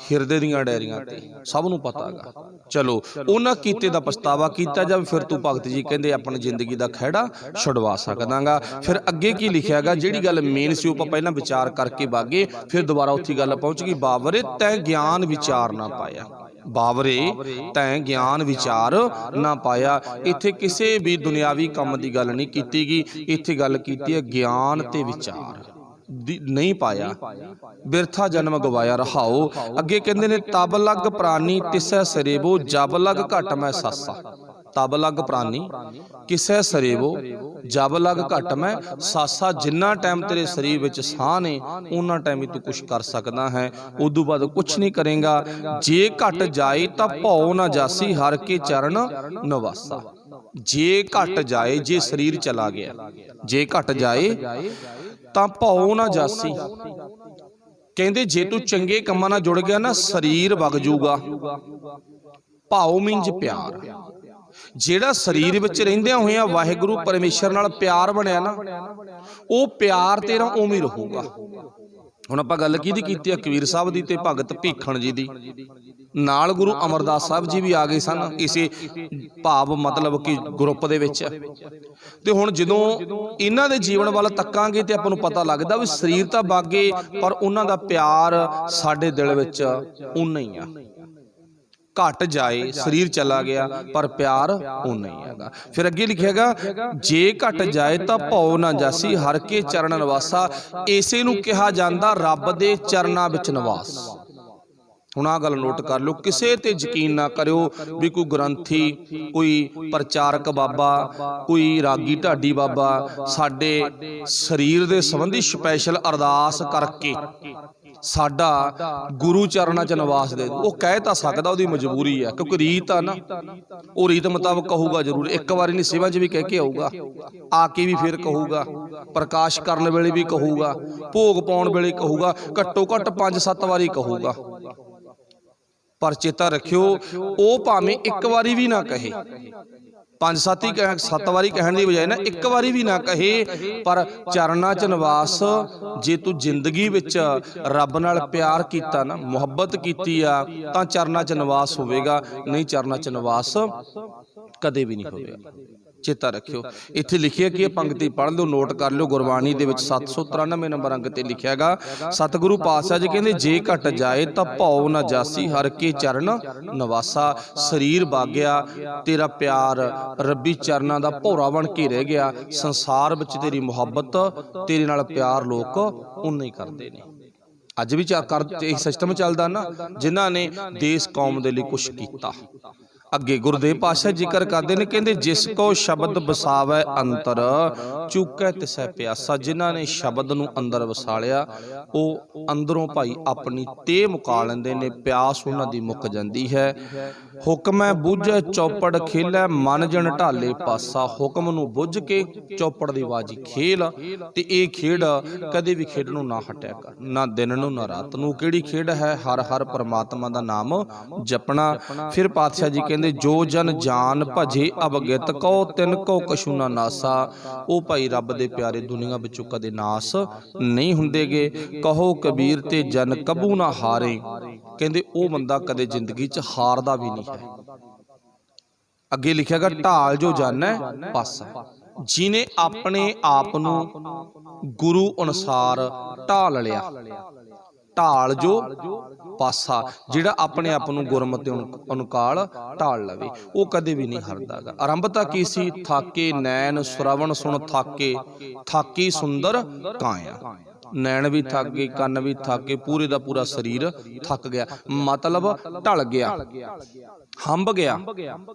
हिरदे दीयां डायरियां ते, सब नूं पता हैगा। चलो उन्हां कीते दा पछतावा कीता जावे, फिर तू भगत जी कहंदे अपनी जिंदगी दा खैड़ा छुड़वा सकदागा। फिर अगे की लिखिया गा, जिहड़ी गल मेन सी आपां पहिलां विचार करके बागे, फिर दोबारा उत्थी गल पहुंच गई। बावरे तैं ज्ञान विचार ना पाया, बावरे तैं ज्ञान विचार ना पाया। इत्थे किसी भी दुनियावी काम की गल नहीं कीती गई, इत्थे गल कीती है ज्ञान ते विचार नहीं पाया, बिरथा जन्म गवाया रहाओ। अगे कहंदे ने तब लग प्राणी तिसै सरेबो, जब लग घट मैं सासा। तब लग प्राणी किसै सरेबो, जब लग घट मैं सासा। जिन्ना टाइम तेरे शरीर विच साह ने उन्ना टाइम ही तू कुछ कर सकदा है, उदों बाद कुछ नहीं करेगा। जे घट जाए तां भौ ना जासी, हर के चरण नवासा। जे घट जाए, जे शरीर चला गया, जे घट जाए तां भौ ना जासी। कहंदे जे तू चंगे कामां नाल जुड़ गया ना, शरीर वग जूगा। भाव मीनज प्यार, ਜਿਹੜਾ शरीर विच रहिंदियां होइयां वाहिगुरू परमेश्वर नाल प्यार बनिया ना, वो प्यार तेरा उवें ही रहूगा। हुण आपां गल किहदी कीती है? कबीर साहब दी ते भगत भीखण जी दी। नाल गुरु अमरदास साहब जी भी आ गए सन इसे भाव मतलब कि ग्रुप दे विच। ते हुण जदों इन्हां दे जीवन वाल तकांगे ते आपां नूं पता लगदा भी शरीर तां बागे, पर उन्हां दा प्यार साडे दिल विच उन्ना ही आ। घट जाए, शरीर चला गया, पर प्यार वो नहीं हैगा। फिर अगे लिखेगा, जे घट जाए तो भौ ना जासी, हर के चरण नवासा। इसे नूं कहा जांदा रब दे चरनां विच निवास। हुण आ गल नोट कर लो, किसे ते यकीन ना करियो भी कोई ग्रंथी, कोई प्रचारक बाबा, कोई रागी ढाडी बाबा साडे शरीर दे संबंधी स्पैशल अरदास करके साडा गुरु चरणा च निवास दे दो। वो कह तां सकदा, ओहदी मजबूरी है, क्योंकि रीत आ ना, वो रीत मुताबक कहूगा जरूर। एक बार नहीं सेवा च भी कह के आऊगा, आके भी फिर कहूगा, प्रकाश करन वेले भी कहूगा, भोग पाउण वेले कहूगा, घट्टो घट्ट 5-7 वारी कहूगा। पर चेता रखियो, वो भावें एक बारी भी ना कहे, 5-7 ही 7 वारी कहने की बजाय ना एक बारी भी ना कहे, पर चरना च निवास जे तू जिंदगी विच रब नाल प्यार कीता ना, मुहब्बत कीती आ, तां चरना च निवास होवेगा, नहीं चरना च निवास कदे भी नहीं होवेगा। चेता रखियो। इत्थे लिखिया कि पंक्ति पढ़ लो, नोट कर लो, गुरबाणी दे विच 793 नंबर अंक ते लिखिया गा, सतगुरु पातशाह जी कहंदे जे घट जाए तां भौ न जासी, हर के चरण नवासा। शरीर बाग्या, तेरा प्यार रब्बी चरना दा भौरा बन के रह गया, संसार विच तेरी मुहब्बत, तेरे नाल प्यार लोक उन्ना ही करदे ने। अज भी कर सिस्टम चलदा ना, जिन्हां ने देश कौम दे लई कुछ कीता। अगे गुरुदेव पातशाह जिक्र करते हैं, कहते जिस को शब्द वसावै अंतर, चूकै तिसै प्यासा। जिन्हां ने शब्द नूं अंदर वसा लिया, वो अंदरों भाई अपनी ते मुका लेंदे ने, प्यास उन्हां दी मुक जांदी है। हुक्मै बुझै चौपड़ खेलै, मन जन ढाले पासा। हुक्म नूं बुझ के चौपड़ दी बाजी खेल, ते ये खेड कदे भी खेडणों ना हटिया कर, ना दिन नूं ना रात नूं। किहड़ी खेड है? हर हर परमात्मा दा नाम जपना। फिर पातशाह जी कहते जो जन जान भजे अवगत, कहो तिन को कछु ना नासा। वो भाई रब दे प्यारे दुनिया विचों कदे नास नहीं हुंदे गे। कहो कबीर ते जन कबू ना हारे, कहते वो बंदा कदे जिंदगी च हारदा भी नहीं है। अगे लिखिया गा ढाल जो जानै पासा, जिन्हें अपने आप नूं गुरु अनुसार ढाल लिया। ढाल जो पासा, जिहड़ा अपने आप नूं गुरमति अनुकाल ढाल लवे, वो कदे भी नहीं हारदा गा। आरंभता की सी? थाके नैन श्रवण सुन थाके, थाकी सुंदर काया। नैन भी थक गए, कन्न भी थक गए, पूरे का पूरा शरीर थक गया, मतलब ढल गया, हंब गया,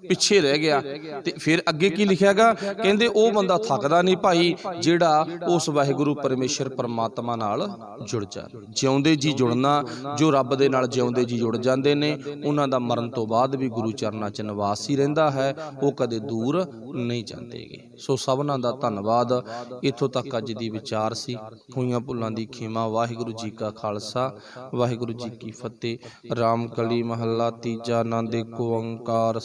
पिछे रह गया। ते फिर अगे की लिखिया गा, कहंदे ओ बंदा थकदा नहीं भाई जिहड़ा उस वाहिगुरु परमेश्वर परमात्मा नाल जुड़ जाए। जिउंदे जी जुड़ना, जो रब दे नाल जिउंदे जी जुड़ जांदे ने, उन्हां दा मरण तो बाद भी गुरु चरनां च निवास ही रहिंदा है, वो कदे दूर नहीं जांदेगे। सो सबना दा धन्नवाद। इत्थों तक अज दी विचार सी। होईयां भुल्लां दी खिमा। वाहिगुरू जी का खालसा, वाहिगुरू जी की फतेह। राम कली महला तीजा, आनंद एको ओंकार।